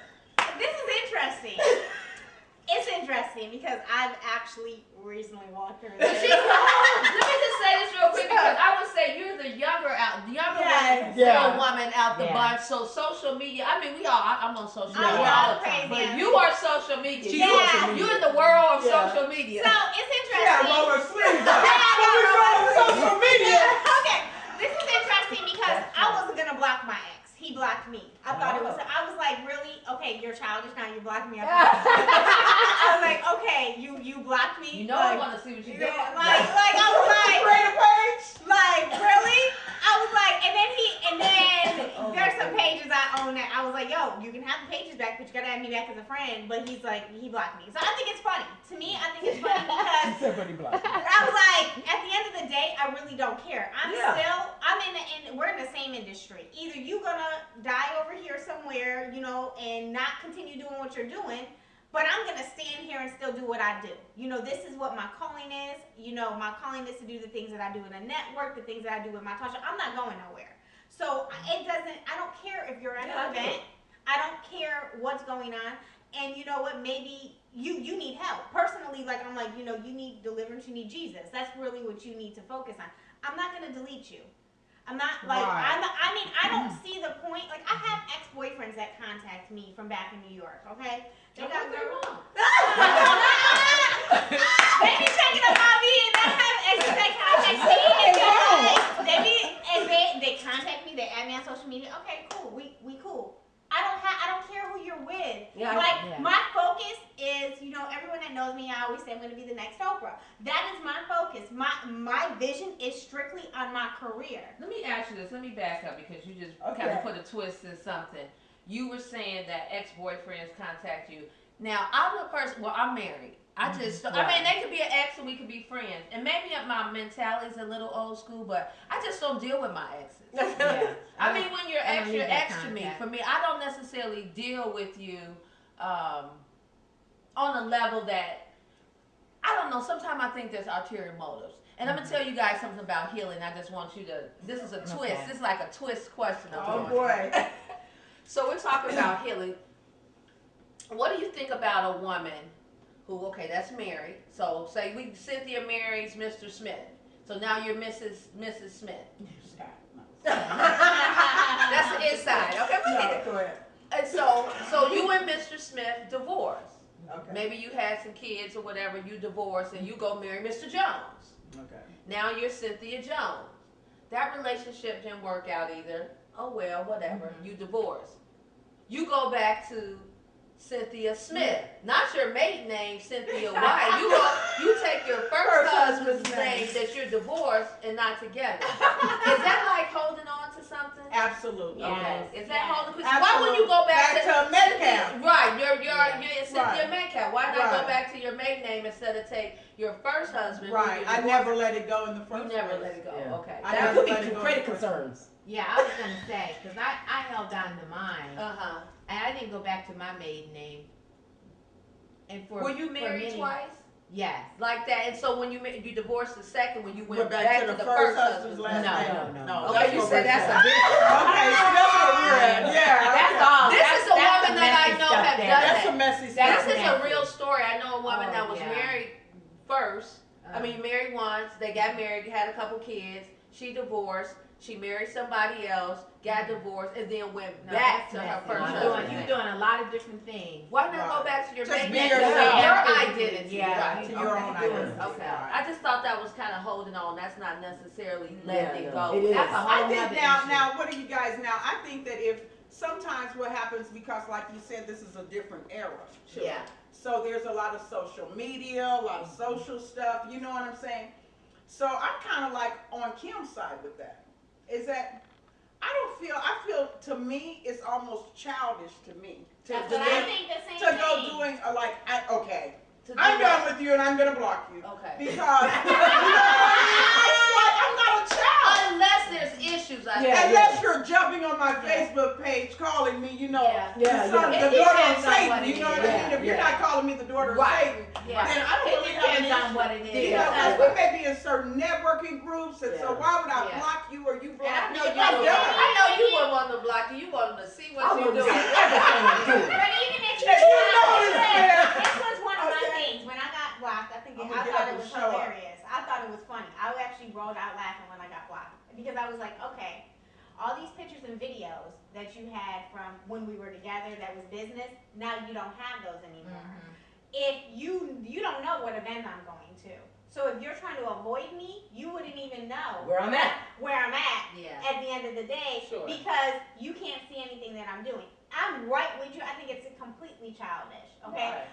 this is interesting. It's interesting because I've actually recently walked through But this. let me just say this real quick because I would say you're the younger Yes. Yeah. woman out the Yeah. bunch. So social media, I mean, I'm on social I'm media not all the time. crazy. But you are social media. She's You- social You're in the world of Yeah. social media. So it's Yeah, interesting. roll her sleeves up. Yeah, I What we gotta roll on her social media? Okay, this is interesting because I wasn't gonna block my ex. He blocked me. I thought it was. I was like, really? Okay, you're childish now. You blocked me. I was like, okay, you blocked me. You know like, I want to see what you're yeah, doing. like I was like, Create a page. like really? I was like, and then Oh there's my some pages I own that I was like, yo, you can have the pages back, but you gotta add me back as a friend. But he's like, he blocked me. So I think it's funny. To me, I think it's funny because Somebody blocked. I was like, at the end of the day, I really don't care. I'm we're in the same industry. Either you gonna die over here somewhere, you know, and not continue doing what you're doing, but I'm gonna stand here and still do what I do. You know, this is what my calling is. You know, my calling is to do the things that I do in a network, the things that I do with my talk show. I'm not going nowhere. So I don't care if you're at an event. I don't care what's going on. And you know what, maybe you need help. Personally, like I'm like, you know, you need deliverance, you need Jesus. That's really what you need to focus on. I'm not gonna delete you. I'm not like Right. I don't see the point. Like I have ex-boyfriends that contact me from back in New York, okay? They got girls. They be checking up on me and they have exes that contact me and they contact me, they add me on social media. Okay, cool. We cool. I don't care who you're with. Yeah, like yeah. my focus is, you know, everyone that knows me me, I always say I'm going to be the next Oprah. That is my focus. My vision is strictly on my career. Let me ask you this. Let me back up because you just kind Okay. of put a twist in something. You were saying that ex-boyfriends contact you. Now, I'm a person, well, I'm married. I just, I mean, they could be an ex and we could be friends. And maybe my mentality's a little old school, but I just don't deal with my exes. Yeah. I mean, when you're I don't ex, need you're that ex to me. contact. For me, I don't necessarily deal with you on a level that, I don't know, sometimes I think there's ulterior motives. And I'm going to tell you guys something about healing. I just want you to, this is a twist. Okay. This is like a twist question. Oh boy. So we're talking about healing. What do you think about a woman who, okay, that's married. So say Cynthia marries Mr. Smith. So now you're Mrs. Smith. That's the inside. Okay, we get it. Go ahead. And so you and Mr. Smith divorce. Okay. Maybe you had some kids or whatever, you divorce and you go marry Mr. Jones. Okay. Now you're Cynthia Jones. That relationship didn't work out either. Oh well, whatever. You divorce. You go back to Cynthia Smith. Not your maiden name, Cynthia White. You take your first husband's name that you're divorced and not together. Is that like holding on to something? Absolutely. Yes. Okay. Is that Yes. holding? Why would you go back to Metcalf? Cynthia, right, you're Cynthia Right. Metcalf. Why not Right. go back to your maiden name instead of take your first husband? who Right. you I divorced? never let it go in the You first never place. let it go. Yeah. Okay. I That never could let be it go. credit concerns. Yeah, I was gonna say, because I held on to mine, Uh-huh. and I didn't go back to my maiden name. And for Were you for married many- twice? Yes. Like that, and so when you divorced the second one, you went Went back to the first husband's last No, name. no. Okay, you what said we're that's a saying. bit. Okay, so that's what we're at. Yeah. That's okay. all. This that's, is a that's woman the that I messy know stuff have there. done That's that. a messy This stuff. is a messy. real story. I know a woman Oh, that was yeah. married first. I mean, married once. They got married, had a couple kids. She divorced. She married somebody else, got divorced, and then went No, back that's to her messy. first You're husband. doing a lot of different things. Why not go Right. back to your Just maiden be name? yourself. Your identity. Yeah, Right. To your own Okay. identity. Okay. Right. I just thought that was kind of holding on. That's not necessarily letting Yeah, it no, go. it is. That's a whole I nother think now, issue. what do you guys now? I think that if sometimes what happens, because like you said, this is a different era. Sure. Yeah. So there's a lot of social media, a lot of social stuff. You know what I'm saying? So I'm kind of like on Kim's side with that. Is that I feel to me it's almost childish to me to That's what I think the same to thing. go doing okay. To do I'm done what? with you and I'm gonna block you Okay. because you know what I mean? It's like I'm not a child. Unless there's issues, I Yeah. think. Unless you're jumping on my Facebook page calling me, you know, Yeah. Yeah, the son, yeah. the It daughter of depends on Satan. what it You know what is. I mean? If you're Yeah. not calling me the daughter of Right. Satan, Yeah. then I don't It really have an depends on issue. what it is. You know, Yeah. because we may be in certain networking groups, and so Yeah. why would I Yeah. block you or you block And I me? know you I'm would. done. I know you wouldn't want to block you. You want them to see what I you're want to doing. see everything you do. But even if you Yeah, you block, know this, man. this was one of my Okay. things. When I got blocked, I I'm gonna I get thought up it and was show up. hilarious. I thought it was funny. I actually rolled out laughing when I got blocked because I was like, okay, all these pictures and videos that you had from when we were together that was business, now you don't have those anymore. If you don't know what event I'm going to. So if you're trying to avoid me, you wouldn't even know Where I'm at. where I'm at Yeah. at the end of the day Sure. because you can't see anything that I'm doing. I'm right with you. I think it's completely childish. Okay, Right.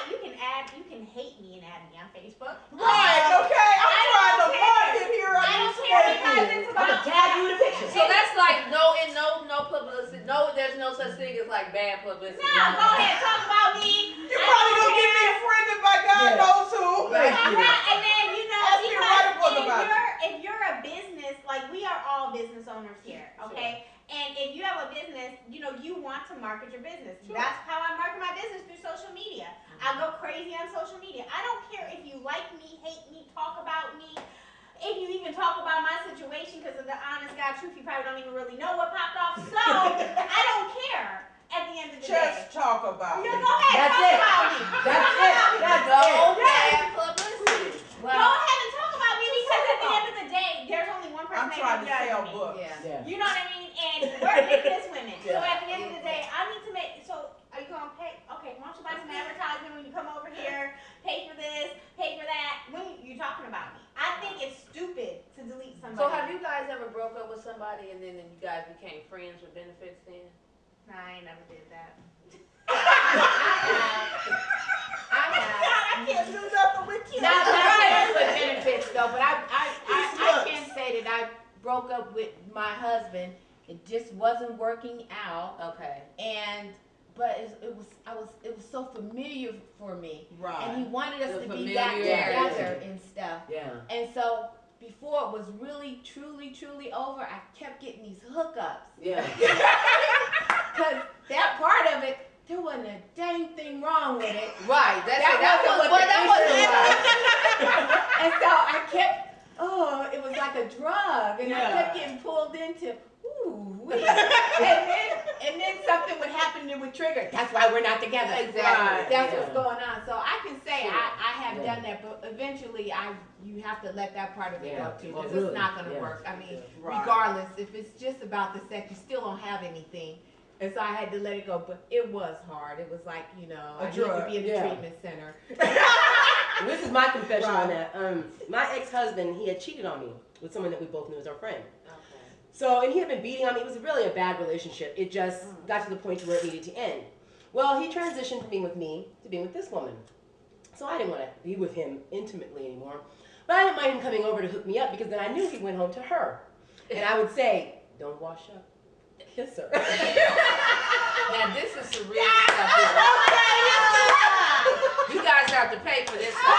you can hate me and add me on Facebook. Right, okay? I'm I trying to don't care. market here. I don't care because it's I'm about gonna tag you in the picture. So that's like no publicity. No, there's no such thing as like bad publicity. No, go ahead, talk about me. You're I probably don't gonna get me care. offended by God Yeah. knows who. Thank you. Right, and then Ask me to write a book about if you're a business, like we are all business owners here, okay? And if you have a business, you want to market your business. Sure. That's how I market my business through social media. I go crazy on social media. I don't care if you like me, hate me, talk about me. If you even talk about my situation, because of the honest God truth, you probably don't even really know what popped off. So I don't care at the end of the day. Just talk about You it. go ahead, That's talk it. about me. That's Talk it. about me. That's No it. bad publicity. Go ahead and talk about me because at the end of the day, there's only one person I'm that trying can to judge sell me. books. Yeah. Yeah. You know what I mean? And we're business women. So Yeah. at the end of the day, I need to make. So are you gonna pay? Okay, why don't you buy some advertisement when you come over here? Pay for this, pay for that. When you're talking about me, I think it's stupid to delete somebody. So have you guys ever broke up with somebody and then you guys became friends with benefits then? Nah, I ain't never did that. I have. I can't do nothing with you. Not right with benefits though, but I can say that I broke up with my husband. It just wasn't working out, Okay. but it was so familiar for me, Right. and he wanted us The to be back familiarity. together and stuff. Yeah. And so before it was really, truly over, I kept getting these hookups. Yeah. Because that part of it, there wasn't a dang thing wrong with it. Right. That wasn't. And so I kept, it was like a drug. And I kept getting pulled into, and then something would happen that would trigger. That's why we're not together. Exactly. Right. That's what's going on. So I can say Sure. I have done that, but eventually you have to let that part of it go too, because it's not going to work. I mean, Right. regardless, if it's just about the sex, you still don't have anything. And so I had to let it go, but it was hard. It was like, I need to be in the treatment center. This is my confession on that. My ex-husband, he had cheated on me with someone that we both knew as our friend. Okay. So, and he had been beating on me. It was really a bad relationship. It just got to the point where it needed to end. Well, he transitioned from being with me to being with this woman. So I didn't want to be with him intimately anymore. But I didn't mind him coming over to hook me up because then I knew he went home to her. And I would say, don't wash up. Kiss her. Now this is some real stuff. You guys have to pay for this stuff.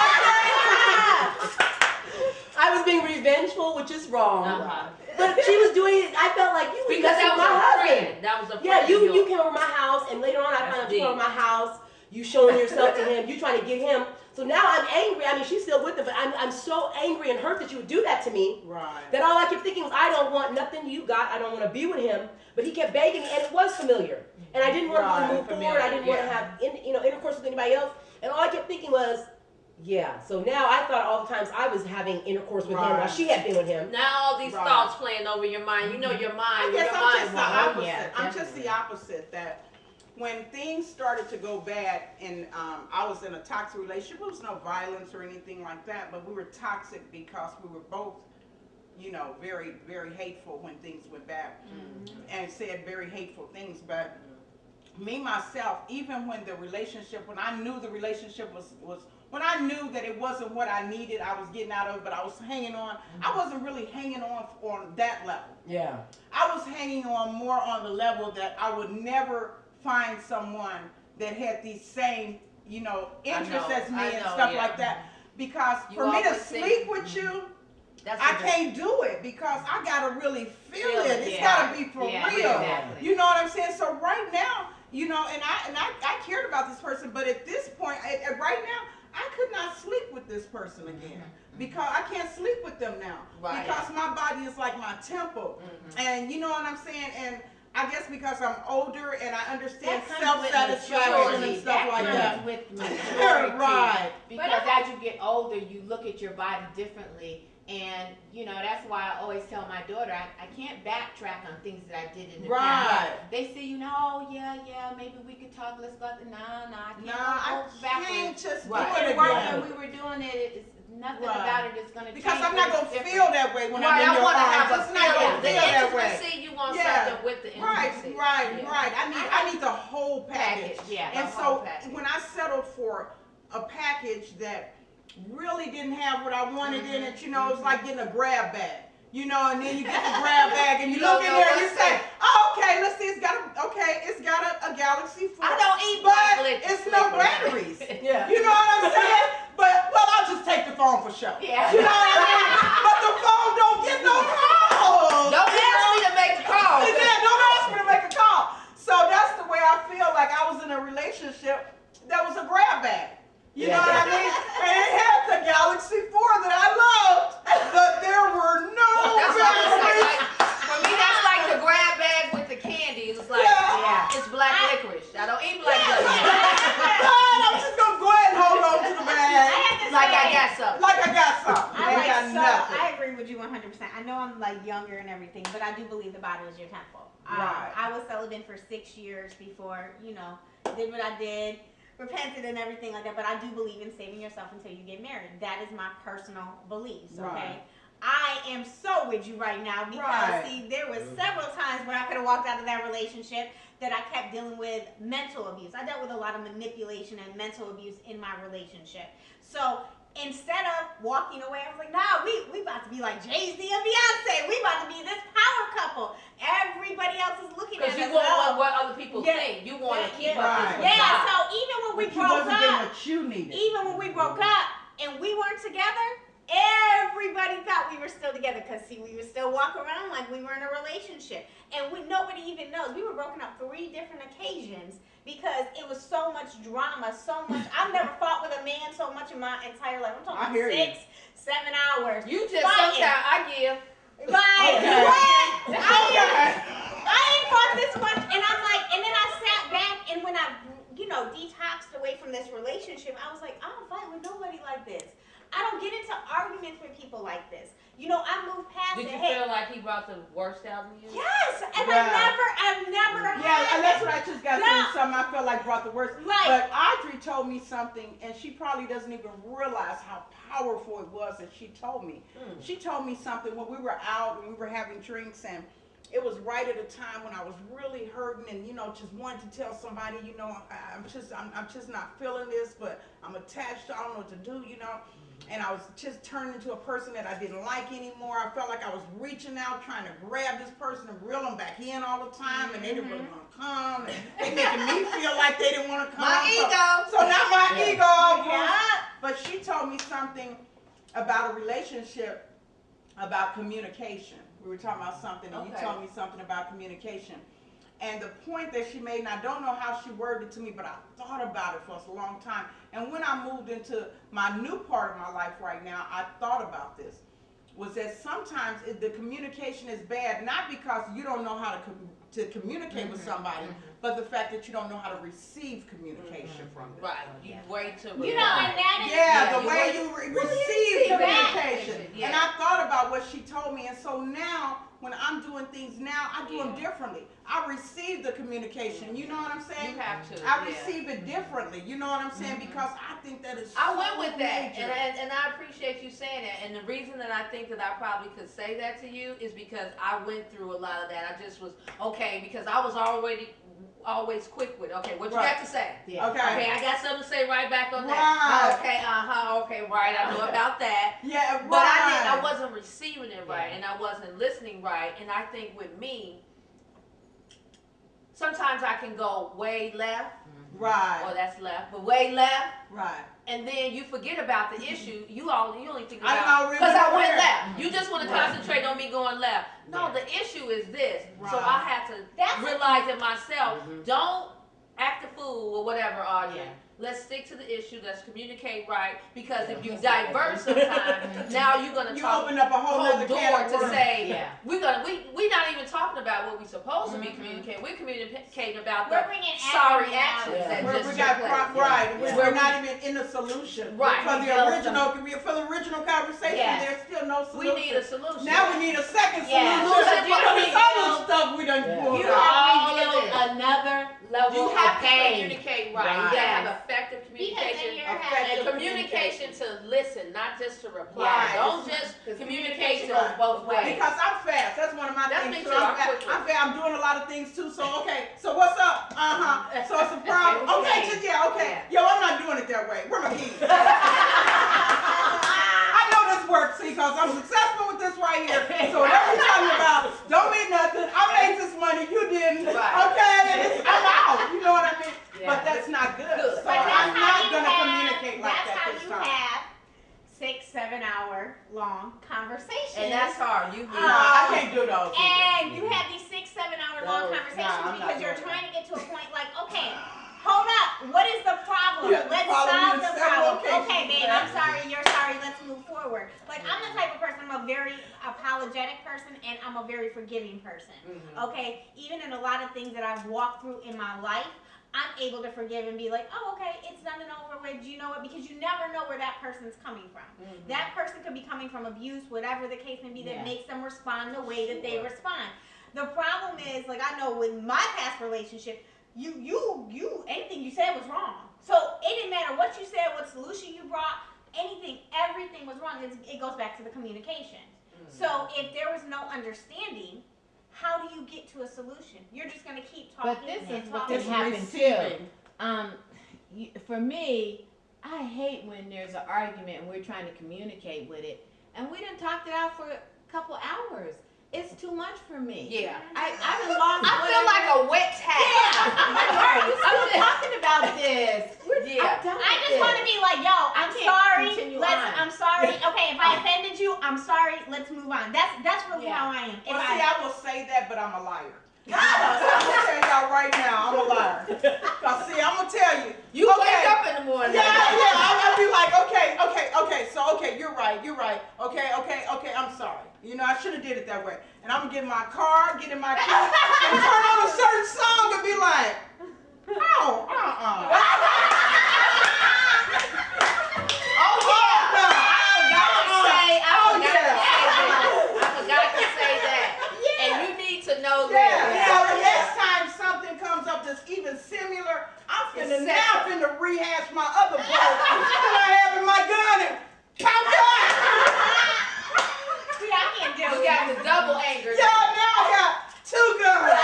I was being revengeful, which is wrong. Uh-huh. But she was doing it, I felt like you was Because that messing was with my a husband. friend. That was a friend. Yeah, of you yours. came over my house, and later on I found out That's you were over my house. You showing yourself to him. You trying to get him. So now I'm angry. I mean, she's still with him, but I'm so angry and hurt that you would do that to me. Right. That all I kept thinking was, I don't want nothing you got. I don't want to be with him. But he kept begging me, and it was familiar. And I didn't want to really move forward. I didn't want to have intercourse with anybody else. And all I kept thinking was, yeah. So now I thought all the times I was having intercourse with him while she had been with him. Now all these thoughts playing over your mind. You know your mind. I guess your I'm mind just the wild. opposite. I'm just the opposite. That when things started to go bad and I was in a toxic relationship, there was no violence or anything like that, but we were toxic because we were both, very, very hateful when things went bad and said very hateful things. But me, myself, even when I knew the relationship was when I knew that it wasn't what I needed, I was getting out of it, but I was hanging on. I wasn't really hanging on that level. Yeah. I was hanging on more on the level that I would never find someone that had these same, interests as me and stuff like that. Because for me to sleep with you, I can't do it because I gotta really feel it. It's gotta be for real. Exactly. You know what I'm saying? So right now, and I cared about this person, but at this point, right now, I could not sleep with this person again because I can't sleep with them now because my body is like my temple, and you know what I'm saying. And I guess because I'm older and I understand self-satisfaction and stuff like that. With maturity. Right. Because as you get older, you look at your body differently. And, that's why I always tell my daughter, I can't backtrack on things that I did in the past. They say, maybe we could talk, let's go. No, I can't go backwards. Can't just do It it worked again. when we were doing it. It's nothing about it is going to change. Because I'm not going to feel that way when I'm in I your want to have arms. a It's not going to the feel that way. intimacy. You want something with the intimacy. Right. I need the whole package. And so when I settled for a package that really didn't have what I wanted in it, it's like getting a grab bag. And then you get the grab bag and you look in there and you say, okay, let's see, it's got a Galaxy 4. I don't eat but it's no batteries. Yeah. You know what I'm saying? But I'll just take the phone for sure. Yeah. You know what I mean? But the phone don't get no calls. Don't ask me to make a call. Don't ask me to make a call. So that's the way I feel like I was in a relationship that was a grab bag. You know what I mean? And it had the Galaxy 4 that I loved, but there were no batteries. For me, that's like the grab bag with the candy. It's like, it's black licorice. I don't eat black licorice. I'm just going to go ahead and hold on to the bag. Like I got something. Like I got something. I got nothing. I agree with you 100%. I know I'm younger and everything, but I do believe the body is your temple. Right. I was celibate for 6 years before, did what I did. Repented and everything like that, but I do believe in saving yourself until you get married. That is my personal beliefs, okay? Right. I am so with you right now because, see, there was several times where I could have walked out of that relationship that I kept dealing with mental abuse. I dealt with a lot of manipulation and mental abuse in my relationship. So instead of walking away, I was like, nah, we about to be like Jay-Z and Beyonce. We about to be this power couple. Everybody else is looking at us. Because you want what other people think. You want to keep up this Right. Yeah, facade. so even when we But you broke wasn't getting up, what you needed. even when we broke up and we weren't together, everybody thought we were still together because see, we would still walk around like we were in a relationship, and nobody even knows we were broken up 3 different occasions because it was so much drama, so much. I've never fought with a man so much in my entire life. I'm I talking hear 6, 7 hours. You just Fighting. sometimes I give. Like Okay. what? Okay. I ain't fought this much, and I'm like, and then I sat back, and when I, detoxed away from this relationship, I was like, I don't fight with nobody like this. I don't get into arguments with people like this. I moved past Did it. you Hey, feel like he brought the worst out in you? yes, and Right. I've never Yeah, and had that's it. what I just got No. through. Something I felt like brought the worst. Like, But Audrey told me something, and she probably doesn't even realize how powerful it was that she told me. She told me something when we were out and we were having drinks, and it was right at a time when I was really hurting and just wanted to tell somebody, I'm just not feeling this, but I'm attached. I don't know what to do, And I was just turning into a person that I didn't like anymore. I felt like I was reaching out, trying to grab this person and reel them back in all the time, and they didn't really want to come. And they making me feel like they didn't want to come. my ego. So now my Yeah. ego. all bruised. Yeah. But she told me something about a relationship, about communication. We were talking about something, and you Okay. told me something about communication. And the point that she made, and I don't know how she worded it to me, but I thought about it for a long time. And when I moved into my new part of my life right now, I thought about this. Was that sometimes the communication is bad, not because you don't know how to communicate with somebody, but the fact that you don't know how to receive communication from them. Right. You wait to And that is Yeah, the you way wait- you receive receive communication. that. Yeah. And I thought about what she told me, and so now when I'm doing things now, I do them Yeah. differently. I receive the communication. You know what I'm saying? You have to. I yeah. receive it differently. You know what I'm saying? Because I think that is. I so went with that, major. and I appreciate you saying that. And the reason that I think that I probably could say that to you is because I went through a lot of that. I just was okay because I was always quick with what you Right. got to say. Yeah. Okay. Okay, I got something to say right back on Right. that. Okay, okay, right. I know about that. Yeah, right. But I wasn't receiving it right, and I wasn't listening right. And I think with me, sometimes I can go way left, Right. or that's left, but way left. Right. And then you forget about the issue. You only think I about already because I went aware. left. You just want to Right. concentrate on me going left. No, Yeah. the issue is this. So Right. I had to That's- realize it myself. Mhm. Don't act a fool or whatever, Audrey. Yeah. Let's stick to the issue. Let's communicate right. Because if you divert sometimes, now you're gonna You talk open up a whole other door can of to worms. say Yeah. we're not even talking about what we're supposed to be communicating. We're communicating about We're the bringing sorry acronyms actions Yeah. that Where just we took got place. right. Yeah. We're not even in the solution. Right. For We the feel original conversation, Yes. there's still no We solution. need a solution. Now we need a second Yeah. solution. Solution For for this the other stuff we done Yeah. pulled You out. have All of revealed it. another level You of have to pain. communicate right. You Right. gotta have Yes. effective Because then communication. you're Effective having And communication to listen, not just to reply. Right. Don't just communicate to Right. both ways. Because I'm fast. That's one of my That's things me too. too. I'm I'm fast. quick with I'm fast. I'm doing a lot of things too. So okay. So what's up? So it's a problem. Okay. Okay. Just, yeah. Okay. Yeah. Yo, I'm not doing it that way. Where my keys? I know this works, see, because I'm successful with this right here. So whatever you're talking about, don't mean nothing. I made this money, you didn't. Right. Okay, and I'm out. You know what I mean? Yeah. But that's not good. Good. So But that's I'm how not you going to have- communicate like that's that how this you time. have 6-7 hour long conversations. And that's hard. You No, I can't do those. And you have these 6-7 hour long No, conversations nah, I'm not because you're doing trying to get to a point like, okay, hold up, what is the problem? You have to Let's follow me solve in the several problem. occasions Okay, for babe, that. I'm sorry, you're sorry, let's move forward. Like, I'm the type of person, I'm a very apologetic person, and I'm a very forgiving person. Okay, even in a lot of things that I've walked through in my life, I'm able to forgive and be like, oh, okay, it's done and over with. You know what? Because you never know where that person's coming from. That person could be coming from abuse, whatever the case may be, that Yeah. makes them respond the way that they Sure. respond. The problem is, like, I know with my past relationship, you, anything you said was wrong. So it didn't matter what you said, what solution you brought, anything, everything was wrong. It goes back to the communication. So if there was no understanding, how do you get to a solution? You're just gonna keep talking But this and is what talking. can happen too. For me, I hate when there's an argument and we're trying to communicate with it, and we done talked it out for a couple hours. It's too much for me. Yeah. I done lost. I feel like a wet towel. Yeah. Why are you still talking about this? Yeah. I just want to be like, yo, I'm sorry. continue Let's. on. I'm sorry. Okay, if I offended you, I'm sorry. Let's move on. That's really Yeah. how I am. If Well, see, I, I will say that, but I'm a liar. I'm gonna tell y'all right now, I'm a liar. Cause see, I'm gonna tell you. You okay. wake up in the morning. Yeah, I'm gonna be like, okay, so you're right. Okay, I'm sorry. You know, I should have did it that way. And I'm gonna get in my car, get in my key, and turn on a certain song and be like, oh, Oh yeah. no. I forgot to say that. And you need to know Yeah, that. now the next time something comes up that's even similar, I'm finna rehash my other blows that I have in my gun and count that. see, I can't do You it. got the double anger. Yeah, now I got two guns.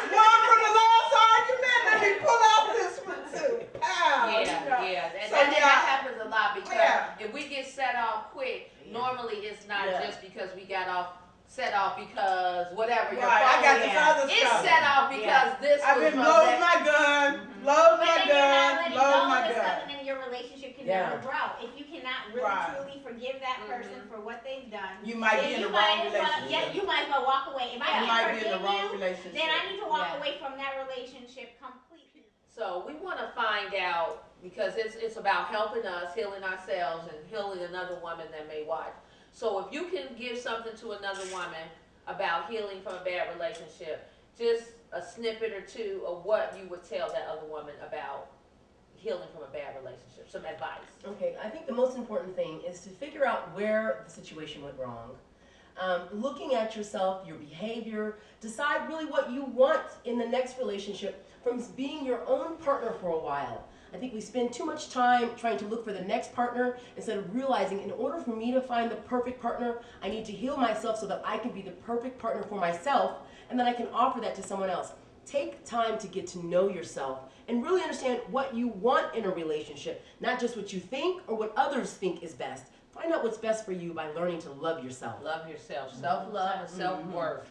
One from the last argument, let me pull out this one too. Ow, you know. Yeah. And So, that happens a lot because Yeah. if we get set off quick, normally it's not Yeah. just because we got set off because whatever. Your Right, I phone got is. this other It's stuff. set off because this I've was been from loading that. my gun, But load my then you're not gun, letting load go my of the stuff, gun. and then your relationship can Yeah. never grow. If you cannot really Right. truly forgive that person for what they've done, You might then be in you the might wrong as well, relationship. yeah, you might as well walk away. If I You can't might be in the forgive wrong you, relationship. then I need to walk Yeah. away from that relationship completely. So we want to find out because it's about helping us, healing ourselves, and healing another woman that may watch. So if you can give something to another woman about healing from a bad relationship, just a snippet or two of what you would tell that other woman about healing from a bad relationship, some advice. Okay, I think the most important thing is to figure out where the situation went wrong. Looking at yourself, your behavior, decide really what you want in the next relationship from being your own partner for a while. I think we spend too much time trying to look for the next partner instead of realizing in order for me to find the perfect partner, I need to heal myself so that I can be the perfect partner for myself and then I can offer that to someone else. Take time to get to know yourself and really understand what you want in a relationship, not just what you think or what others think is best. Find out what's best for you by learning to love yourself. Love yourself, self-love and self-worth.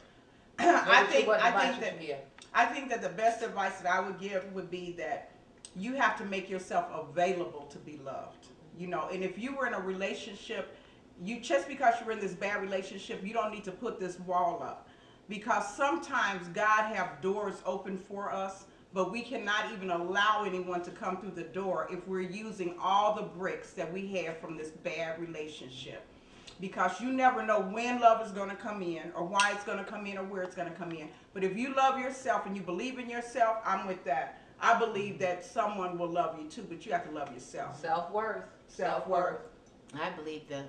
I think that. that the best advice that I would give would be that you have to make yourself available to be loved. You know, and if you were in a relationship, just because you're in this bad relationship, you don't need to put this wall up. Because sometimes God have doors open for us, but we cannot even allow anyone to come through the door if we're using all the bricks that we have from this bad relationship. Because you never know when love is going to come in or why it's going to come in or where it's going to come in. But if you love yourself and you believe in yourself, I'm with that. I believe that someone will love you too, but you have to love yourself. Self-worth. Self-worth. I believe the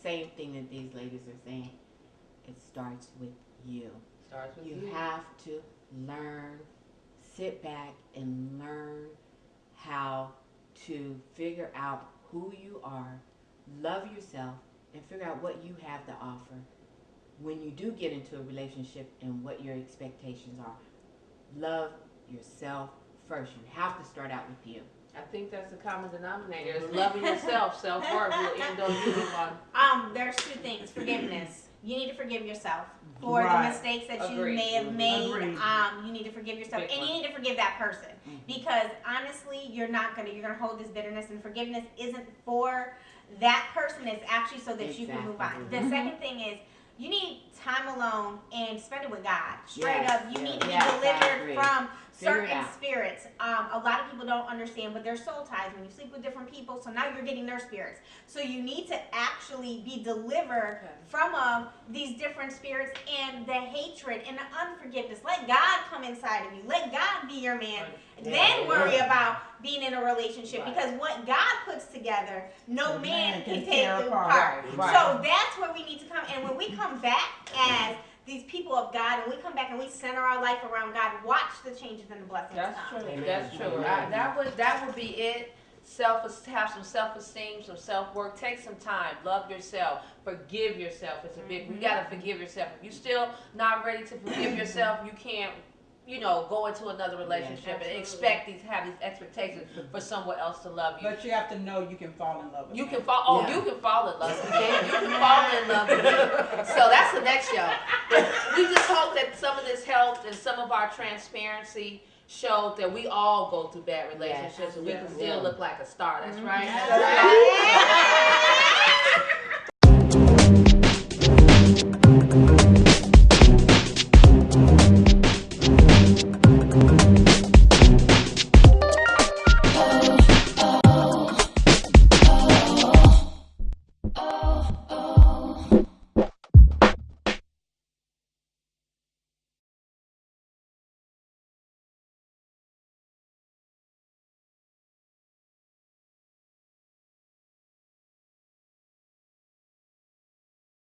same thing that these ladies are saying. It starts with you. Starts with You you. have to learn, sit back and learn how to figure out who you are, love yourself, and figure out what you have to offer when you do get into a relationship and what your expectations are. Love yourself first. You have to start out with you. I think that's the common denominator. Is loving yourself, self-worth will end up being on. There's two things. Forgiveness. You need to forgive yourself for Right. the mistakes that you Agreed. may have made. Agreed. You need to forgive yourself, Big and one. you need to forgive that person because honestly, you're gonna hold this bitterness, and forgiveness isn't for that person. It's actually so that you can move on. Exactly. The second thing is you need time alone and spend it with God. Straight Yes, up, you need to be yes, I delivered agree. from Figure it certain out. spirits. A lot of people don't understand, but there's soul ties when you sleep with different people. So now you're getting their spirits. So you need to actually be delivered from these different spirits and the hatred and the unforgiveness. Let God come inside of you. Let God be your man. Then worry about being in a relationship because what God puts together, no man can take tear apart. Right. So that's where we need to come. And when we come back as these people of God, and we come back and we center our life around God, watch the changes and the blessings That's come. true. Amen. That's true. Amen. That would be it. have some self-esteem, some self-work. Take some time. Love yourself. Forgive yourself. It's a big. You gotta forgive yourself. If you're still not ready to forgive yourself, you can't. Go into another relationship and have these expectations for someone else to love you. But you have to know you can fall in love with You them. can fall. Oh, Yeah. you can fall in love. You can fall in love with me. So that's the next show. But we just hope that some of this helped and some of our transparency showed that we all go through bad relationships and we can still look like a star. That's right. That's right.